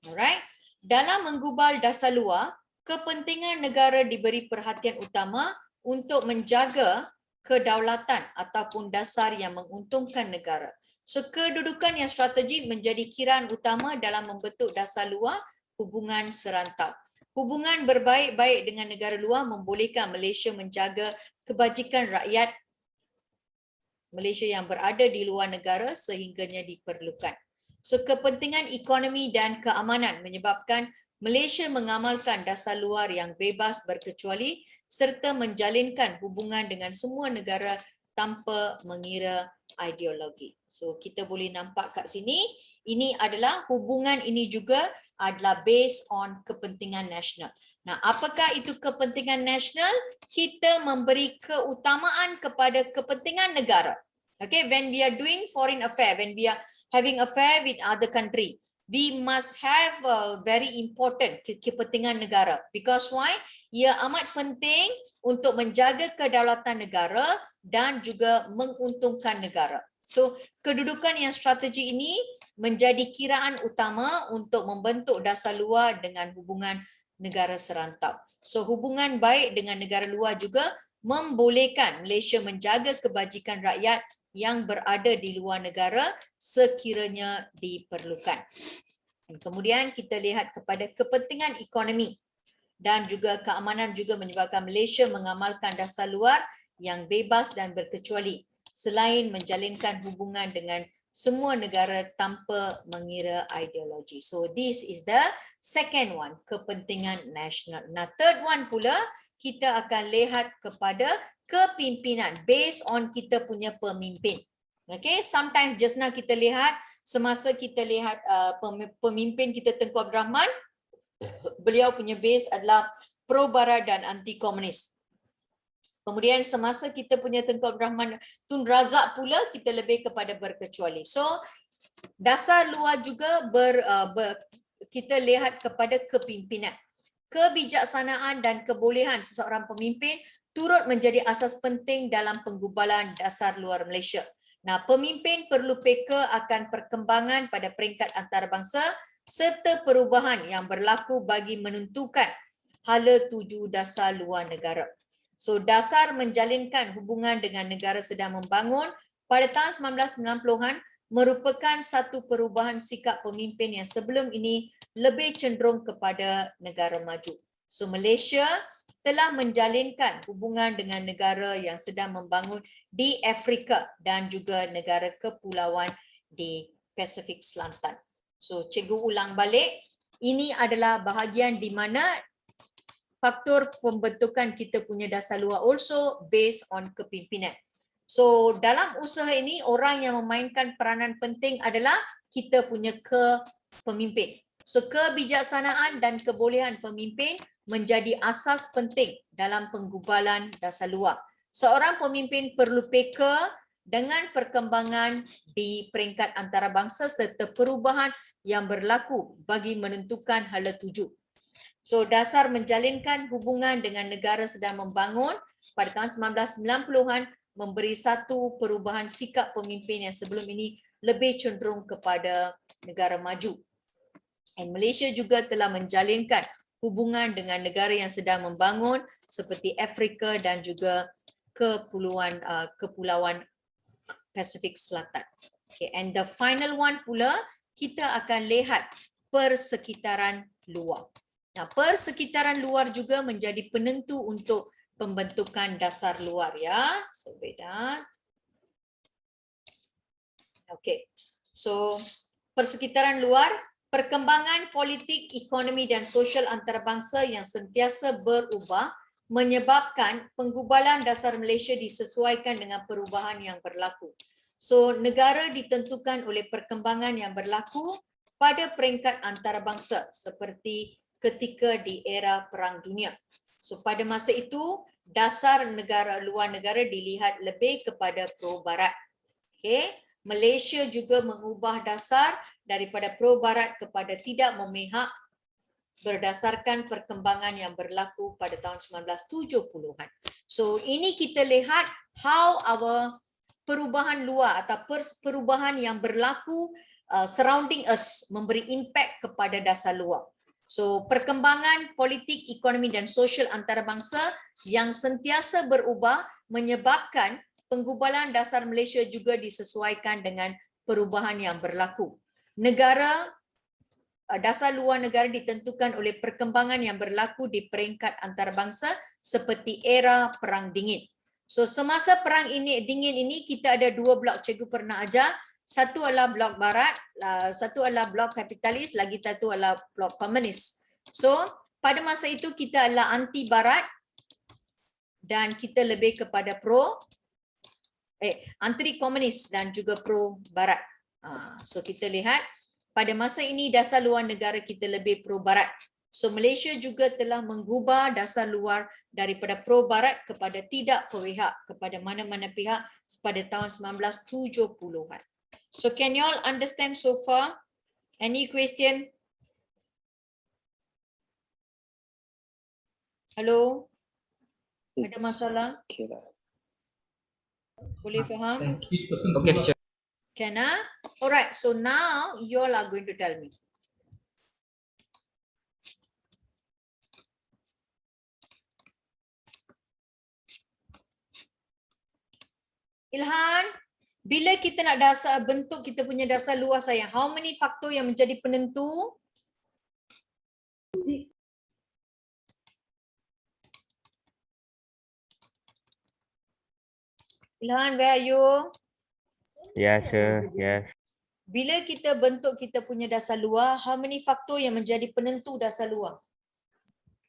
Alright. Dalam menggubal dasar luar, kepentingan negara diberi perhatian utama untuk menjaga kedaulatan ataupun dasar yang menguntungkan negara. So kedudukan yang strategik menjadi kiraan utama dalam membentuk dasar luar hubungan serantau. Hubungan berbaik-baik dengan negara luar membolehkan Malaysia menjaga kebajikan rakyat Malaysia yang berada di luar negara sehingganya diperlukan. So kepentingan ekonomi dan keamanan menyebabkan Malaysia mengamalkan dasar luar yang bebas berkecuali serta menjalinkan hubungan dengan semua negara tanpa mengira ideologi. So kita boleh nampak kat sini, ini adalah hubungan ini juga adalah based on kepentingan nasional. Nah, apakah itu kepentingan nasional? Kita memberi keutamaan kepada kepentingan negara. Okay, when we are doing foreign affair, when we are having affair with other country, we must have a very important kepentingan negara. Because why? Ia amat penting untuk menjaga kedaulatan negara dan juga menguntungkan negara. So, kedudukan yang strategi ini menjadi kiraan utama untuk membentuk dasar luar dengan hubungan negara serantau. So, hubungan baik dengan negara luar juga membolehkan Malaysia menjaga kebajikan rakyat yang berada di luar negara sekiranya diperlukan. Dan kemudian kita lihat kepada kepentingan ekonomi dan juga keamanan juga menyebabkan Malaysia mengamalkan dasar luar yang bebas dan berkecuali selain menjalinkan hubungan dengan semua negara tanpa mengira ideologi. So this is the second one, kepentingan nasional. Nah, third one pula kita akan lihat kepada kepimpinan based on kita punya pemimpin. Okay, sometimes just now kita lihat semasa kita lihat pemimpin kita Tengku Abdul Rahman, beliau punya base adalah pro barat dan anti komunis. Kemudian semasa kita punya Tengku Abdul Rahman Tun Razak pula kita lebih kepada berkecuali. So dasar luar juga kita lihat kepada kepimpinan. Kebijaksanaan dan kebolehan seseorang pemimpin turut menjadi asas penting dalam penggubalan dasar luar Malaysia. Nah, pemimpin perlu peka akan perkembangan pada peringkat antarabangsa serta perubahan yang berlaku bagi menentukan hala tuju dasar luar negara. So, dasar menjalinkan hubungan dengan negara sedang membangun pada tahun 1990-an merupakan satu perubahan sikap pemimpin yang sebelum ini lebih cenderung kepada negara maju. So, Malaysia telah menjalinkan hubungan dengan negara yang sedang membangun di Afrika dan juga negara kepulauan di Pasifik Selatan. So, cikgu ulang balik, ini adalah bahagian di mana faktor pembentukan kita punya dasar luar also based on kepimpinan. So, dalam usaha ini orang yang memainkan peranan penting adalah kita punya kepemimpin. So, kebijaksanaan dan kebolehan pemimpin menjadi asas penting dalam penggubalan dasar luar. Seorang pemimpin perlu peka dengan perkembangan di peringkat antarabangsa serta perubahan yang berlaku bagi menentukan hala tuju. So, dasar menjalinkan hubungan dengan negara sedang membangun pada tahun 1990-an memberi satu perubahan sikap pemimpin yang sebelum ini lebih cenderung kepada negara maju. Dan Malaysia juga telah menjalinkan hubungan dengan negara yang sedang membangun seperti Afrika dan juga kepulauan Pasifik Selatan. Okay, and the final one pula kita akan lihat persekitaran luar. Nah, persekitaran luar juga menjadi penentu untuk pembentukan dasar luar ya. So beda. Okay. So persekitaran luar, perkembangan politik, ekonomi dan sosial antarabangsa yang sentiasa berubah menyebabkan penggubalan dasar Malaysia disesuaikan dengan perubahan yang berlaku. So negara ditentukan oleh perkembangan yang berlaku pada peringkat antarabangsa seperti ketika di era Perang Dunia. So pada masa itu dasar negara luar negara dilihat lebih kepada pro barat. Okay. Malaysia juga mengubah dasar daripada pro barat kepada tidak memihak berdasarkan perkembangan yang berlaku pada tahun 1970-an. So ini kita lihat how our perubahan luar atau perubahan yang berlaku surrounding us memberi impact kepada dasar luar. So perkembangan politik, ekonomi dan sosial antarabangsa yang sentiasa berubah menyebabkan penggubalan dasar Malaysia juga disesuaikan dengan perubahan yang berlaku. Dasar luar negara ditentukan oleh perkembangan yang berlaku di peringkat antarabangsa seperti era Perang Dingin. So semasa Perang Dingin ini kita ada dua blok, cikgu pernah ajar. Satu adalah blok barat, satu adalah blok kapitalis, lagi satu adalah blok komunis. So pada masa itu kita adalah anti barat dan kita lebih kepada anti komunis dan juga pro barat. So kita lihat pada masa ini dasar luar negara kita lebih pro barat. So Malaysia juga telah mengubah dasar luar daripada pro barat kepada tidak berpihak kepada mana-mana pihak pada tahun 1970-an. So can you all understand so far? Any question? Hello? Ada masalah? Okay lah. Boleh faham? Okay, teacher. Can I? Alright, so now you all are going to tell me. Ilhan, bila kita nak bentuk kita punya dasar luar sayang, how many faktor yang menjadi penentu? Ilhan, where are you? Yes, sir. Yes. Bila kita bentuk kita punya dasar luar, how many faktor yang menjadi penentu dasar luar?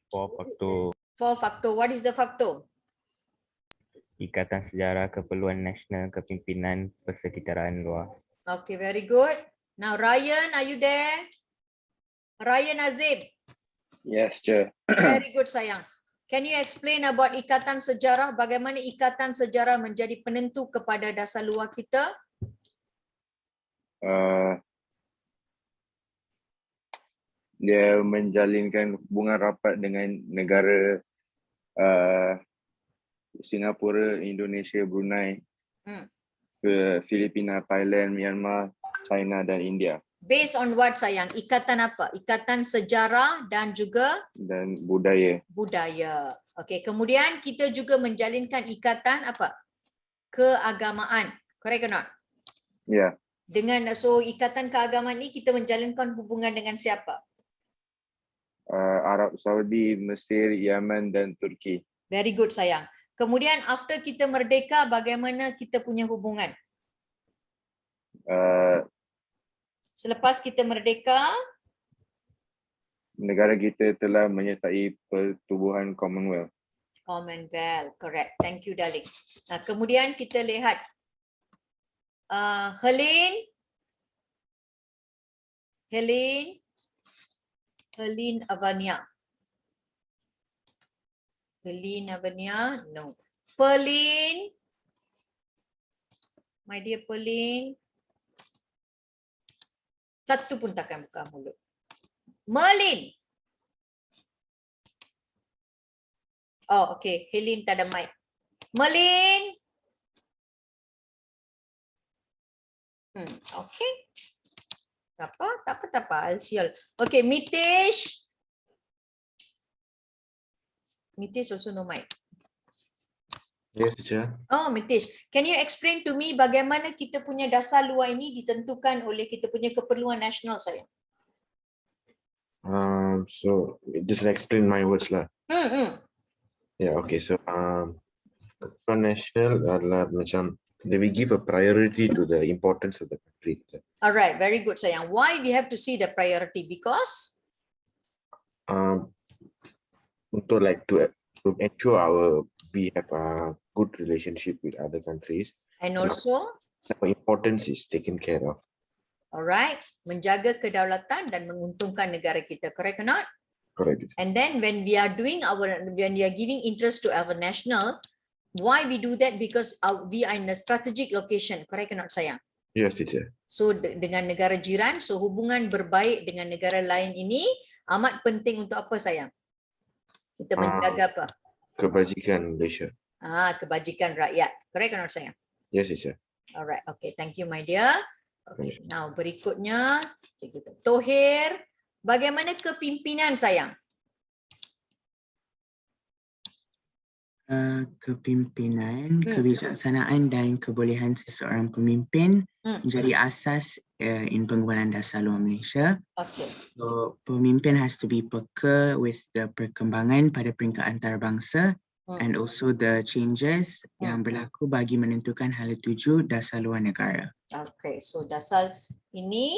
4 faktor. 4 faktor. What is the factor? Ikatan sejarah, keperluan nasional, kepimpinan, persekitaran luar. Okay, very good. Now Ryan, are you there? Ryan Azib. Yes, Chair. Very good sayang. Can you explain about ikatan sejarah? Bagaimana ikatan sejarah menjadi penentu kepada dasar luar kita? Dia menjalinkan hubungan rapat dengan negara Singapura, Indonesia, Brunei, Filipina, Thailand, Myanmar, China dan India. Based on what sayang? Ikatan apa? Ikatan sejarah dan juga Dan budaya. budaya. Okey, kemudian kita juga menjalinkan ikatan apa? Keagamaan. Correct or not? Ya. Dengan ikatan keagamaan ini kita menjalinkan hubungan dengan siapa? Arab Saudi, Mesir, Yaman dan Turki. Very good sayang. Kemudian after kita merdeka, bagaimana kita punya hubungan? Selepas kita merdeka, Negara kita telah menyertai pertubuhan Commonwealth. Commonwealth, correct. Thank you, darling. Nah, kemudian kita lihat Helene Avania. Helene Avania, no. Pearlyn, my dear Pearlyn. Satu pun takkan buka mulut. Merlin. Oh, okay. Helene tak ada mic. Merlin. Okay. Tak apa. I'll see you all. Okay, Mitesh. Mitesh also no mic. Yes, teacher. Oh, Mitesh, can you explain to me bagaimana kita punya dasar luar ini ditentukan oleh kita punya keperluan nasional saya? So just explain my words lah. Yeah, okay. So keperluan nasional adalah macam we give a priority to the importance of the country. Alright, very good sayang. Why we have to see the priority? Because untuk to ensure we have a good relationship with other countries. And also, our importance is taken care of. Alright, menjaga kedaulatan dan menguntungkan negara kita, correct or not? Correct. And then when we are giving interest to our national, why we do that? Because we are in a strategic location, correct or not sayang? Yes, teacher. So dengan negara jiran, so hubungan berbaik dengan negara lain ini amat penting untuk apa sayang? Kita menjaga apa? Kebajikan Malaysia. Kebajikan rakyat. Correct or not sayang? Yes, teacher. Alright, okay. Thank you, my dear. Okay, now berikutnya Tohir, bagaimana kepimpinan sayang? Kepimpinan, kebijaksanaan dan kebolehan seseorang pemimpin menjadi asas in Penggubalan Dasar Luar Malaysia. Okay. So, pemimpin has to be peka with the perkembangan pada peringkat antarabangsa and also the changes yang berlaku bagi menentukan hala tuju dasar luar negara. Okay, so dasar ini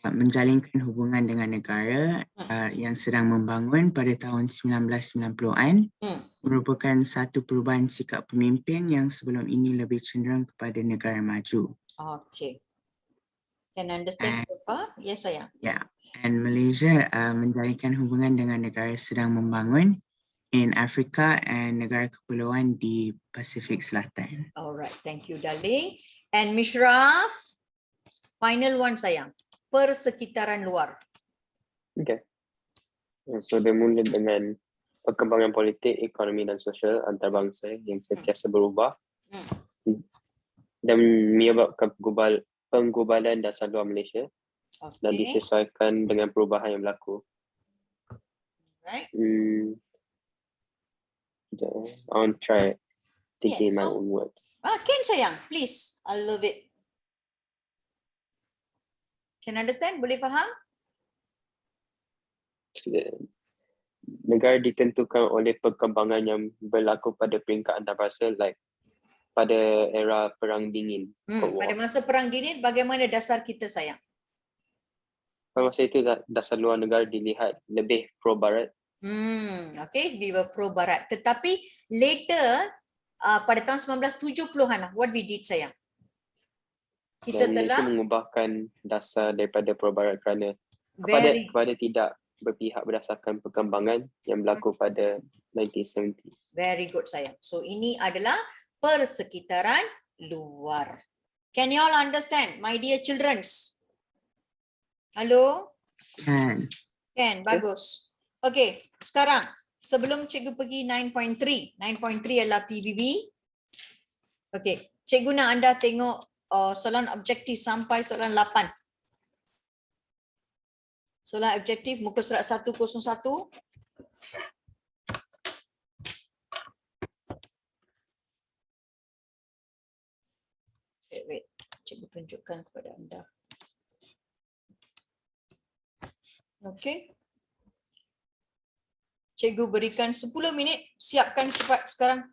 menjalinkan hubungan dengan negara yang sedang membangun pada tahun 1990-an merupakan satu perubahan sikap pemimpin yang sebelum ini lebih cenderung kepada negara maju. Okay. Can understand so far? Yes, sayang. Yeah. And Malaysia menjalinkan hubungan dengan negara sedang membangun in Afrika and negara kepulauan di Pasifik Selatan. Alright, thank you, darling. And Mishraf, final one, sayang. Persekitaran luar. Okay. So dia mula dengan perkembangan politik, ekonomi dan sosial antarabangsa yang sentiasa berubah dan menyebabkan penggubalan dasar luar Malaysia dan disesuaikan dengan perubahan yang berlaku. Right. I want to try thinking my own words. Can sayang, please. I love it. Can understand? Boleh faham? Negara ditentukan oleh perkembangan yang berlaku pada peringkat antarabangsa, like pada era Perang Dingin. Pada masa Perang Dingin, bagaimana dasar kita, sayang? Pada masa itu dasar luar negara dilihat lebih pro-Barat. Okay, we were pro-Barat. Tetapi later, pada tahun 1970-an, what we did, sayang? Kita Malaysia telah mengubahkan dasar daripada pro-Barat kerana kepada tidak berpihak berdasarkan perkembangan yang berlaku pada 1970. Very good, sayang. So ini adalah persekitaran luar. Can you all understand, my dear children? Hello? Can. Bagus. Okay, sekarang sebelum cikgu pergi 9.3. 9.3 adalah PBB. Okay, cikgu nak anda tengok soalan objektif sampai soalan 8. Soalan objektif muka surat 101. Wait. Cikgu tunjukkan kepada anda. Okay. Cikgu berikan 10 minit. Siapkan cepat sekarang.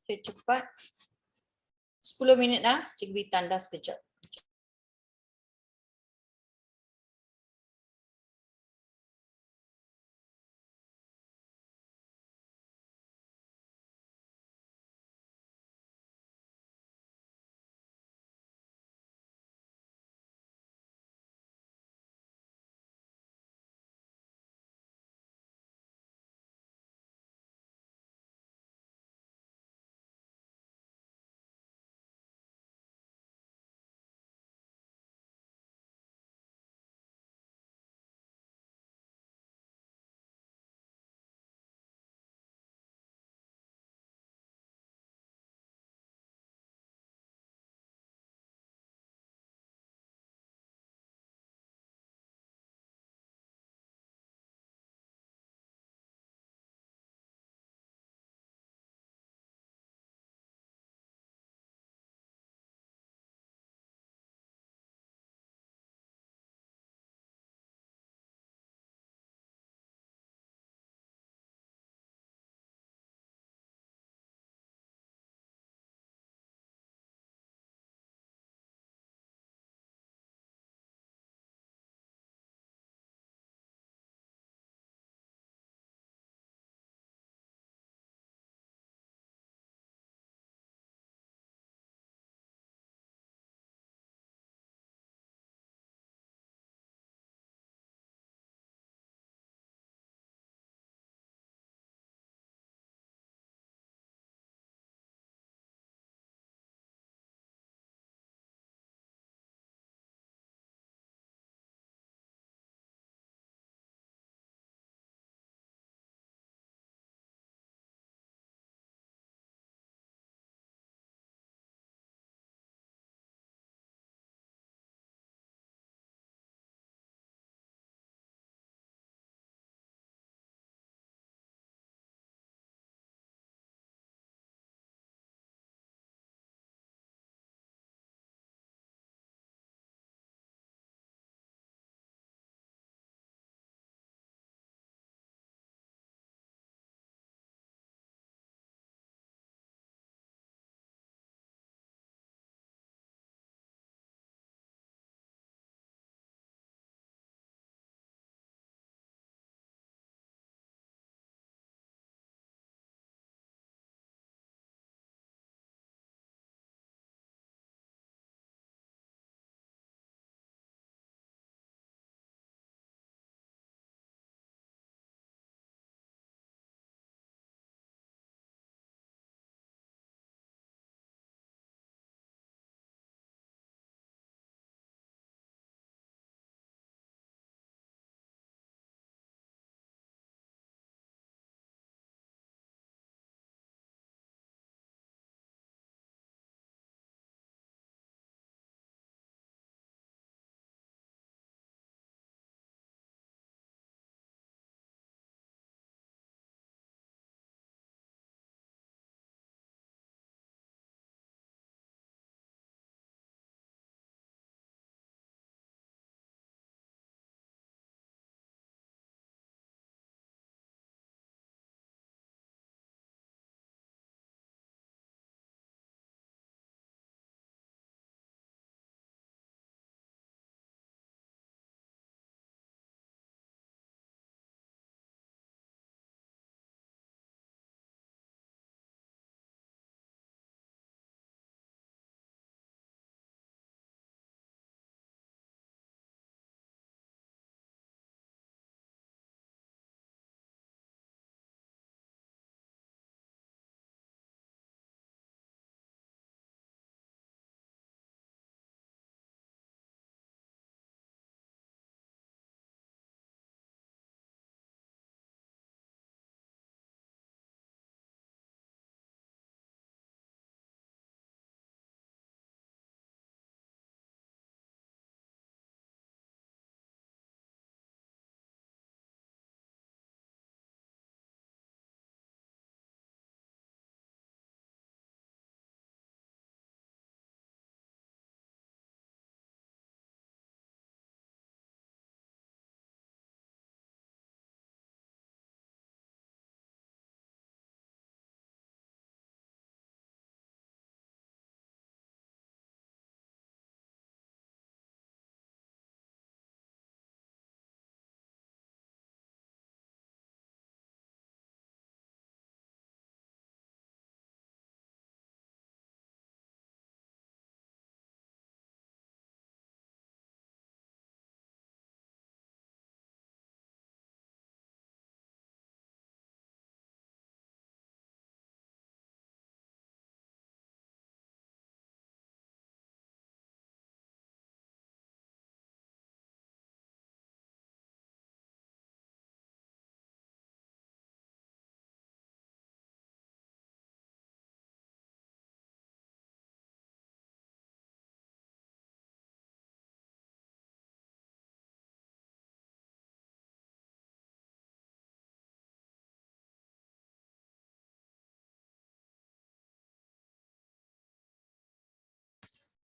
Okay, cepat. 10 minit dah. Cikgu beri tanda sekejap.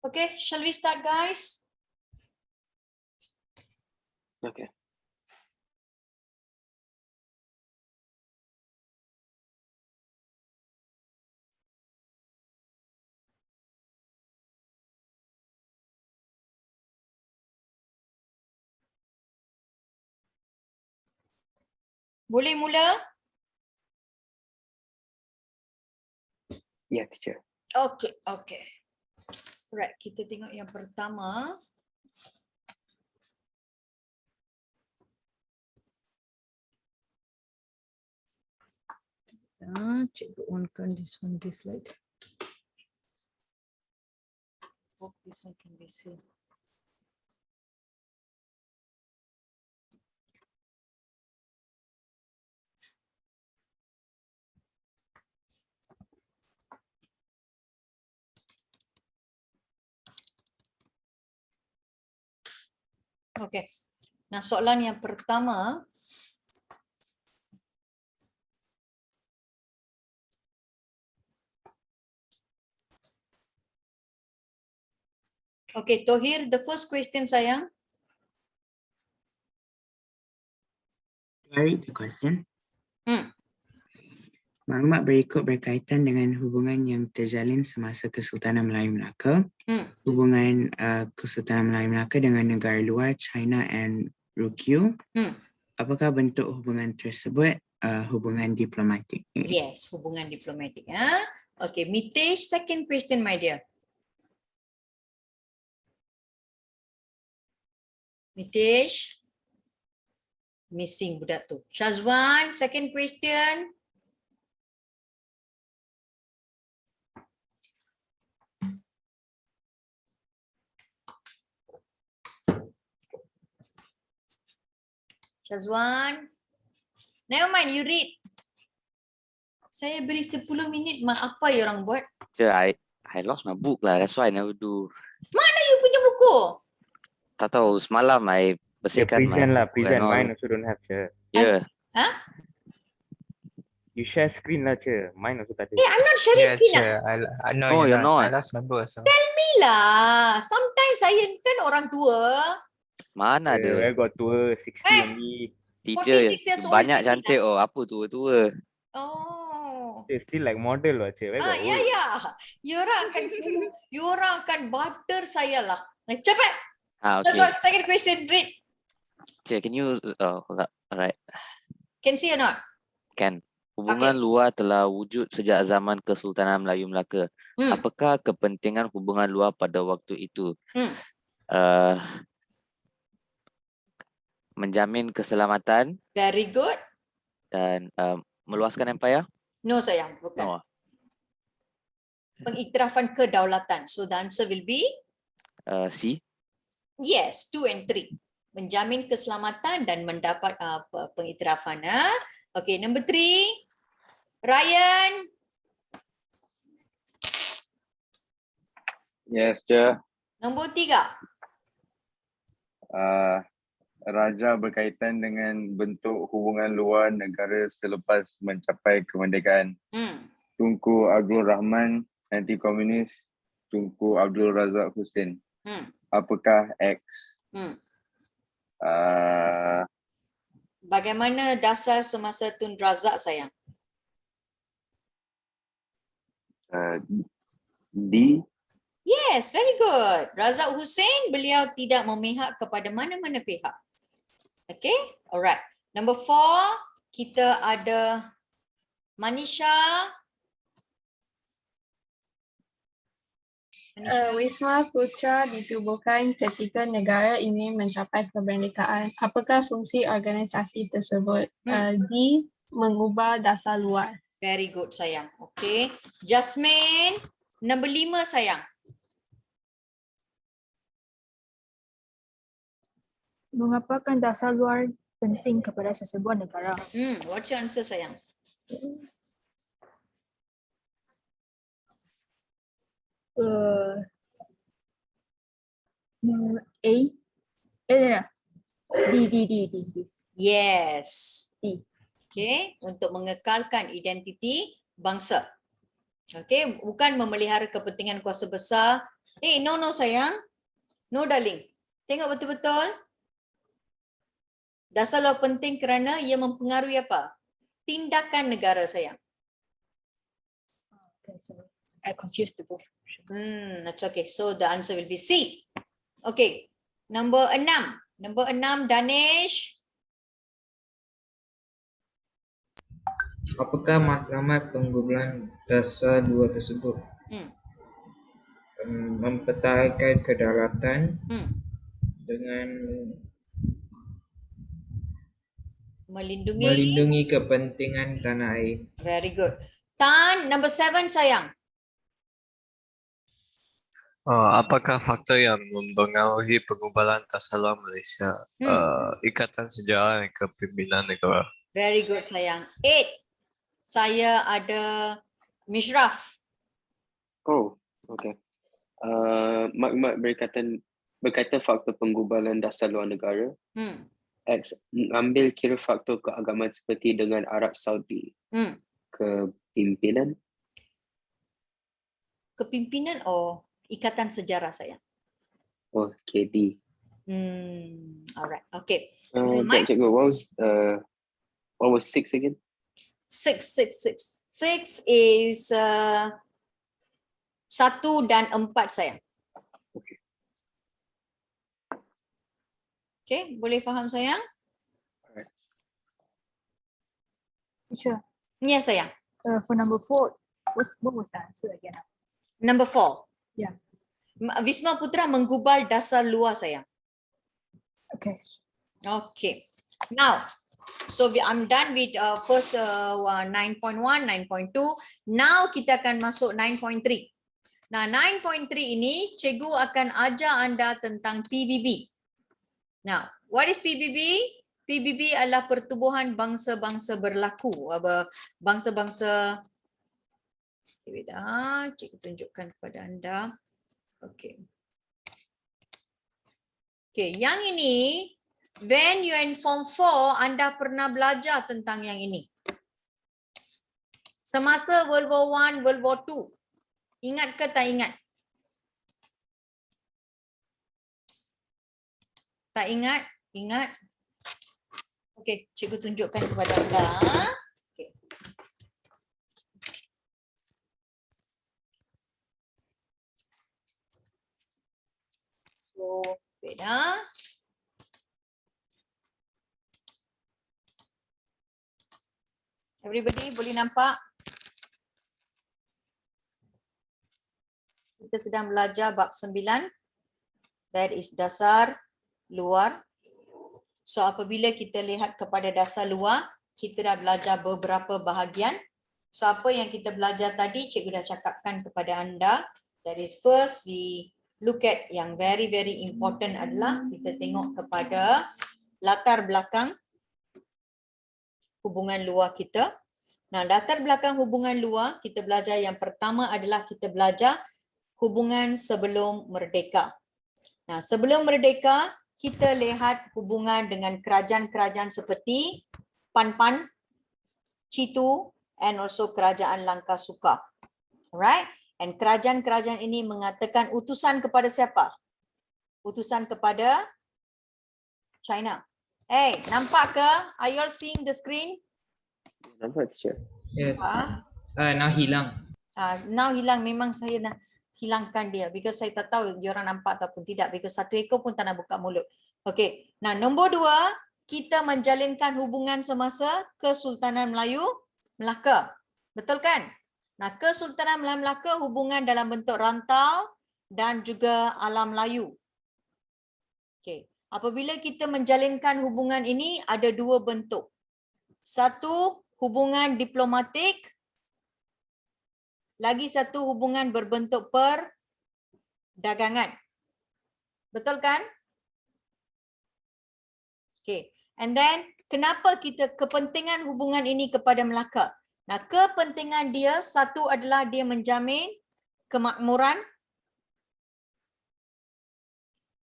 Okay, shall we start, guys? Okay. Boleh mula? Ya, teacher. Okay, okay. Right, kita tengok yang pertama. Cikgu onkan this slide. Hope this one can be seen. Okay. Nah, soalan yang pertama. Okay, Tohir, the first question, sayang. I read the question. Maklumat berikut berkaitan dengan hubungan yang terjalin semasa Kesultanan Melayu Melaka. Hubungan Kesultanan Melayu Melaka dengan negara luar China and Ryukyu. Apakah bentuk hubungan tersebut hubungan diplomatik? Yes, hubungan diplomatik. Okay, Mitesh, second question, my dear. Mitesh. Missing budak tu. Shazwan, second question. Shazwan. Never mind, you read. Saya beri 10 minit, mak apa ya orang buat? Yeah, I lost my book lah. That's why I never do. Mana you punya buku? Tak tahu, semalam I bersihkan present lah, buku present. and all. Mine also don't have, Che. Yeah. Huh? You share screen lah, Che. Mine also tak ada. Hey, I'm not sharing screen. I know Oh, you're not. I lost my book. So. Tell me lah. Sometimes saya kan orang tua. Mana ada? I got tua, 60 only. Teacher 46 years old. banyak cantik apa tua-tua. Oh. It's still like model lah, Che. Where got Ya, old? ya. You orang akan butter saya lah. Cepat. Okay. Second question, read. Okay, can you alright. Can see or not? Can. Hubungan luar telah wujud sejak zaman Kesultanan Melayu Melaka. Apakah kepentingan hubungan luar pada waktu itu? Menjamin keselamatan. Very good. Dan meluaskan empayar? No, sayang, bukan. No. Pengiktirafan kedaulatan. So the answer will be? C. Yes, 2 and 3. Menjamin keselamatan dan mendapat pengiktirafan. Okay, number 3. Ryan. Yes, Che. Nombor 3. Raja berkaitan dengan bentuk hubungan luar negara selepas mencapai kemerdekaan. Tunku Abdul Rahman, anti-komunis. Tunku Abdul Razak Hussein. Apakah X? Bagaimana dasar semasa Tun Razak, sayang? D. Yes, very good. Razak Hussein, beliau tidak memihak kepada mana-mana pihak. Okay, alright. Number 4, kita ada Manisha. Wisma Putra ditubuhkan ketika negara ingin mencapai kemerdekaan. Apakah fungsi organisasi tersebut? D. Mengubah dasar luar. Very good, sayang. Okay. Jasmine, number 5, sayang. Mengapakah dasar luar penting kepada sesebuah negara? What's your answer, sayang? A. D. Yes. D. Okay, untuk mengekalkan identiti bangsa. Okay, bukan memelihara kepentingan kuasa besar No sayang. No darling. Tengok betul-betul. Dasar law penting kerana ia mempengaruhi apa? Tindakan negara sayang. Okay, so I confused the both. That's okay. So the answer will be C. Okay. Number 6. Number 6, Danish. Apakah matlamat pengumpulan dasar luar tersebut? Mempertahankan kedaulatan dengan melindungi kepentingan tanah air. Very good. Tan, number 7 sayang. Apakah faktor yang mempengaruhi pengubahan dasar luar Malaysia? Ikatan sejarah dan kepimpinan negara. Very good sayang. 8. Saya ada Mishraf. Oh, okay. Maklumat berkaitan faktor penggubalan dasar luar negara. X, ambil kira faktor keagamaan seperti dengan Arab Saudi. Kepimpinan. Kepimpinan ikatan sejarah sayang. Oh, KD. Alright. Okay. Cikgu, what was 6 again? 6 is 1 dan 4 sayang. Okay, boleh faham sayang? Teacher. Yes sayang. For number 4, what was the answer again? Number 4. Yeah. Wisma Putra menggubal dasar luar sayang. Okay. Okay. Now, so I'm done with first 9.1, 9.2. Now kita akan masuk 9.3. Nah, 9.3 ini cikgu akan ajar anda tentang PBB. Now, what is PBB? PBB adalah pertubuhan bangsa-bangsa berlaku. Bangsa-bangsa. Cikgu tunjukkan kepada anda. Okay. Okay, yang ini, when you in Form 4, anda pernah belajar tentang yang ini. Semasa World War I, World War II. Ingat ke tak ingat? Tak ingat? Ingat? Okay, cikgu tunjukkan kepada anda. Okay. So, beda. Everybody boleh nampak? Kita sedang belajar bab 9. That is dasar luar. So apabila kita lihat kepada dasar luar, kita dah belajar beberapa bahagian. So apa yang kita belajar tadi, cikgu dah cakapkan kepada anda. That is first, we look at yang very important adalah kita tengok kepada latar belakang hubungan luar kita. Nah, latar belakang hubungan luar, kita belajar yang pertama adalah kita belajar hubungan sebelum merdeka. Nah, sebelum merdeka, kita lihat hubungan dengan kerajaan-kerajaan seperti Pan Pan, Citu, and also kerajaan Langkah Suka. Alright? And kerajaan-kerajaan ini mengatakan utusan kepada siapa? Utusan kepada China. Hey, nampak ke? Are you all seeing the screen? Nampak, teacher. Yes. Now hilang. Now hilang. Memang saya nak hilangkan dia because saya tak tahu diorang nampak ataupun tidak because satu ekor pun tak nak buka mulut. Okey. Nah, nombor 2, kita menjalinkan hubungan semasa Kesultanan Melayu Melaka. Betul kan? Nah, Kesultanan Melayu Melaka hubungan dalam bentuk rantau dan juga alam Melayu. Okey. Apabila kita menjalinkan hubungan ini ada 2 bentuk. Satu, hubungan diplomatik. Lagi satu, hubungan berbentuk perdagangan. Betul kan? Okay. And then, kenapa kita kepentingan hubungan ini kepada Melaka? Nah, kepentingan dia, satu adalah dia menjamin kemakmuran.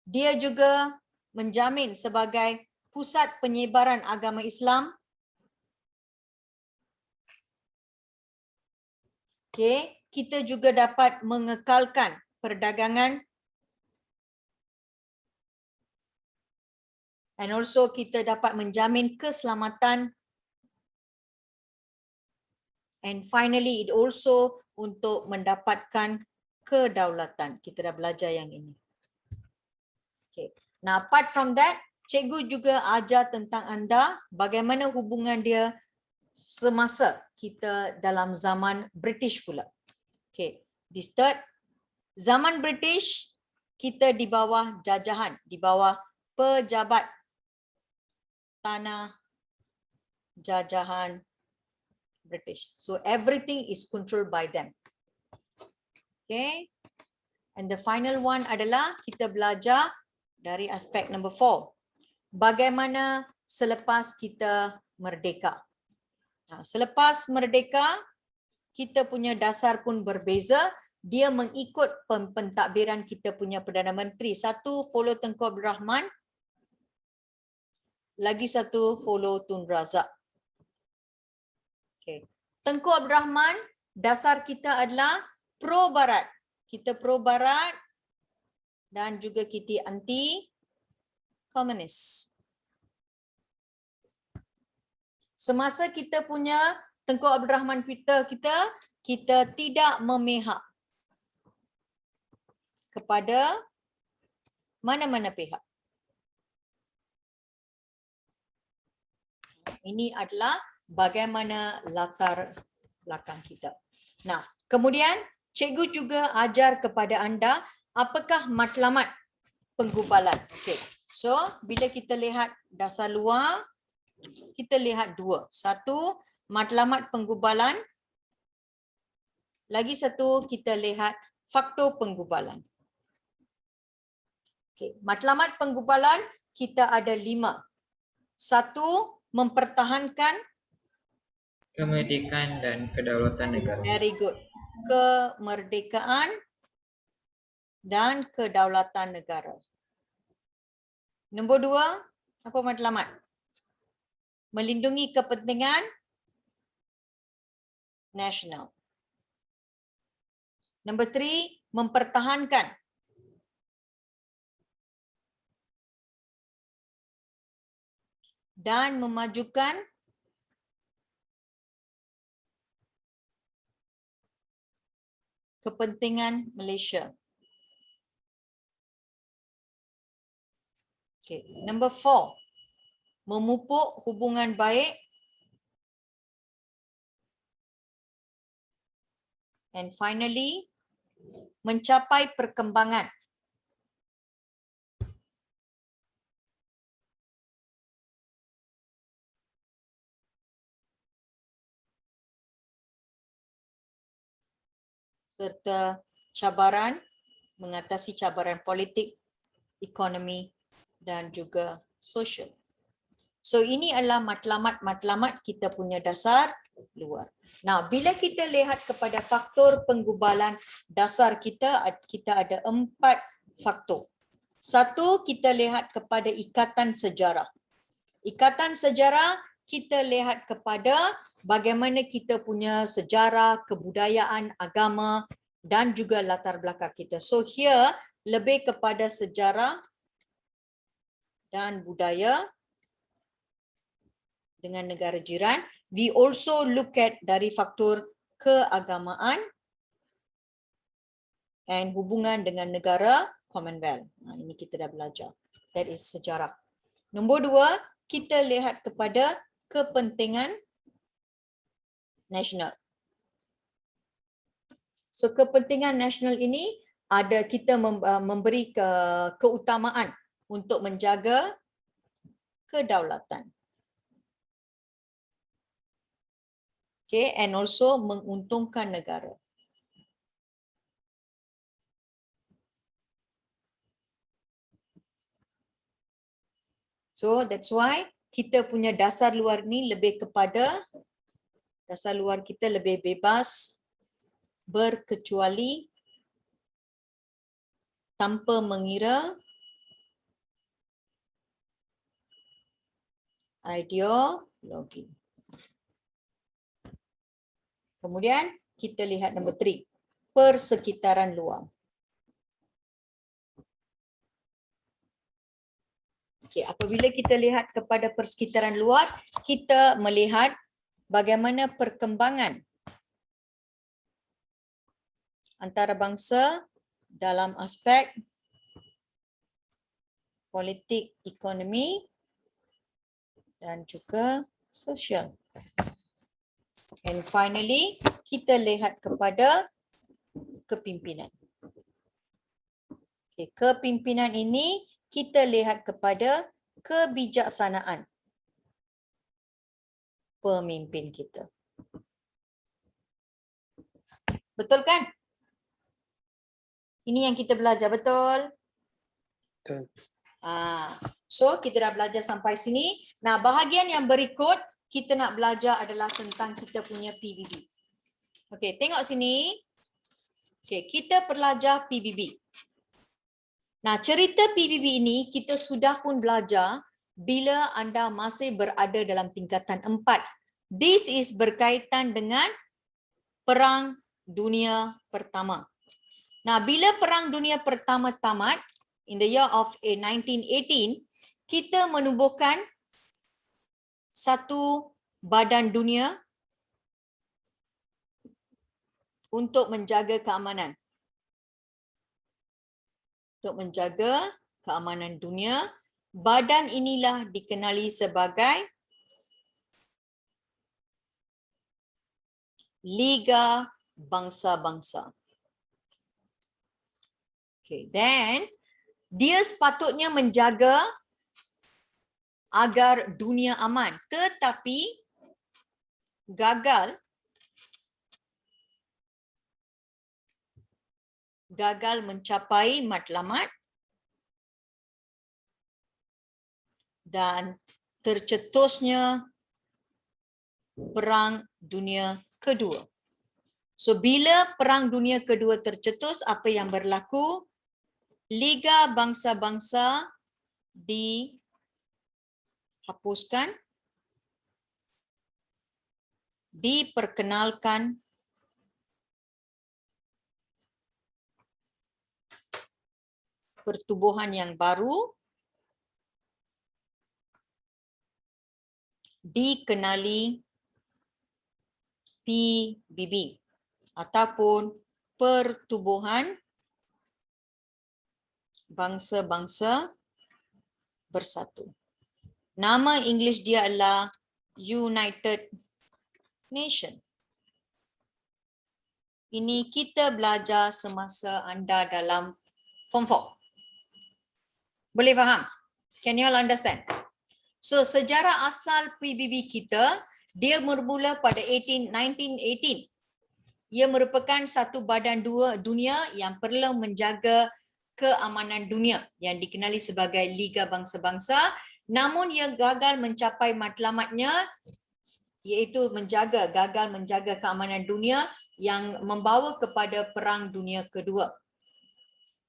Dia juga menjamin sebagai pusat penyebaran agama Islam. Okay, kita juga dapat mengekalkan perdagangan, and also kita dapat menjamin keselamatan, and finally it also untuk mendapatkan kedaulatan. Kita dah belajar yang ini. Okay. Now apart from that, cikgu juga ajar tentang anda bagaimana hubungan dia semasa kita dalam zaman British pula. Okay. This third, zaman British kita di bawah jajahan, di bawah pejabat tanah jajahan British. So everything is controlled by them. Okay. And the final one adalah kita belajar dari aspek number 4. Bagaimana selepas kita merdeka. Nah, selepas merdeka, kita punya dasar pun berbeza. Dia mengikut pentadbiran kita punya Perdana Menteri. Satu follow Tengku Abdul Rahman. Lagi satu follow Tun Razak. Okay. Tengku Abdul Rahman, dasar kita adalah pro barat. Kita pro barat dan juga kita anti komunis. Semasa kita punya Tengku Abdul Rahman kita tidak memihak kepada mana-mana pihak. Ini adalah bagaimana latar belakang kita. Nah, kemudian cikgu juga ajar kepada anda apakah matlamat penggubalan. Okey. So, bila kita lihat dasar luar, kita lihat dua. Satu, matlamat penggubalan. Lagi satu, kita lihat faktor penggubalan. Okey, matlamat penggubalan kita ada 5. Satu, mempertahankan kemerdekaan dan kedaulatan negara. Very good. Kemerdekaan dan kedaulatan negara. Nombor 2, apa matlamat? Melindungi kepentingan nasional. Nombor 3, mempertahankan dan memajukan kepentingan Malaysia. Okay. Number 4, memupuk hubungan baik and finally mencapai perkembangan. Serta cabaran, mengatasi cabaran politik, ekonomi dan juga sosial. So ini adalah matlamat-matlamat kita punya dasar luar. Nah, bila kita lihat kepada faktor penggubalan dasar kita ada 4 faktor. Satu, kita lihat kepada ikatan sejarah. Ikatan sejarah kita lihat kepada bagaimana kita punya sejarah, kebudayaan, agama dan juga latar belakang kita. So here lebih kepada sejarah dan budaya dengan negara jiran. We also look at dari faktor keagamaan and hubungan dengan negara Commonwealth. Nah, ini kita dah belajar. That is sejarah. Nombor 2, kita lihat kepada kepentingan nasional. So kepentingan nasional ini ada kita memberi keutamaan untuk menjaga kedaulatan. Okay, and also menguntungkan negara. So that's why kita punya dasar luar ni lebih kepada dasar luar kita lebih bebas, berkecuali, tanpa mengira, ideologi. Kemudian kita lihat nombor 3, persekitaran luar. Okay, apabila kita lihat kepada persekitaran luar, kita melihat bagaimana perkembangan antarabangsa dalam aspek politik, ekonomi dan juga sosial. And finally, kita lihat kepada kepimpinan. Okay, kepimpinan ini kita lihat kepada kebijaksanaan pemimpin kita. Betul kan? Ini yang kita belajar, betul? Betul. So kita dah belajar sampai sini. Nah, bahagian yang berikut kita nak belajar adalah tentang kita punya PBB. Okey, tengok sini. Okey, kita belajar PBB. Nah, cerita PBB ini kita sudah pun belajar bila anda masih berada dalam tingkatan 4. This is berkaitan dengan Perang Dunia Pertama. Nah, bila Perang Dunia Pertama tamat, in the year of 1918, kita menubuhkan satu badan dunia untuk menjaga keamanan. Untuk menjaga keamanan dunia, badan inilah dikenali sebagai Liga Bangsa-Bangsa. Okay, then dia sepatutnya menjaga agar dunia aman, tetapi gagal mencapai matlamat dan tercetusnya Perang Dunia Kedua. So bila Perang Dunia Kedua tercetus, apa yang berlaku? Liga Bangsa-Bangsa dihapuskan, diperkenalkan pertubuhan yang baru, dikenali PBB ataupun Pertubuhan Bangsa-Bangsa Bersatu. Nama English dia adalah United Nation. Ini kita belajar semasa anda dalam Form 4. Boleh faham? Can you all understand? So sejarah asal PBB kita, dia bermula pada 1918. Ia merupakan satu badan dunia yang perlu menjaga keamanan dunia yang dikenali sebagai Liga Bangsa-Bangsa, namun ia gagal mencapai matlamatnya, iaitu gagal menjaga keamanan dunia yang membawa kepada Perang Dunia Kedua.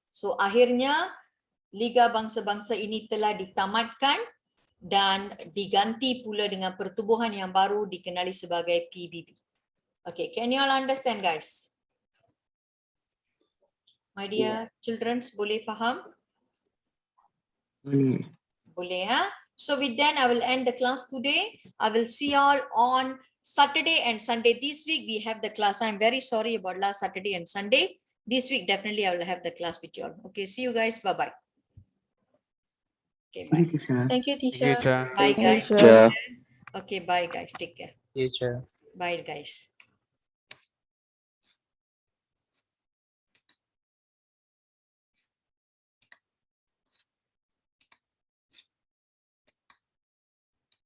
So akhirnya Liga Bangsa-Bangsa ini telah ditamatkan dan diganti pula dengan pertubuhan yang baru dikenali sebagai PBB. Okay, can you all understand, guys? My dear children, boleh faham? Boleh. Boleh, ha? So with that, I will end the class today. I will see you all on Saturday and Sunday. This week we have the class. I'm very sorry about last Saturday and Sunday. This week definitely I will have the class with you all. Okay, see you guys. Bye-bye. Okay, bye. Thank you, sir. Thank you, teacher. Bye, guys. Teacher. Okay, bye, guys. Take care. Teacher. Bye, guys.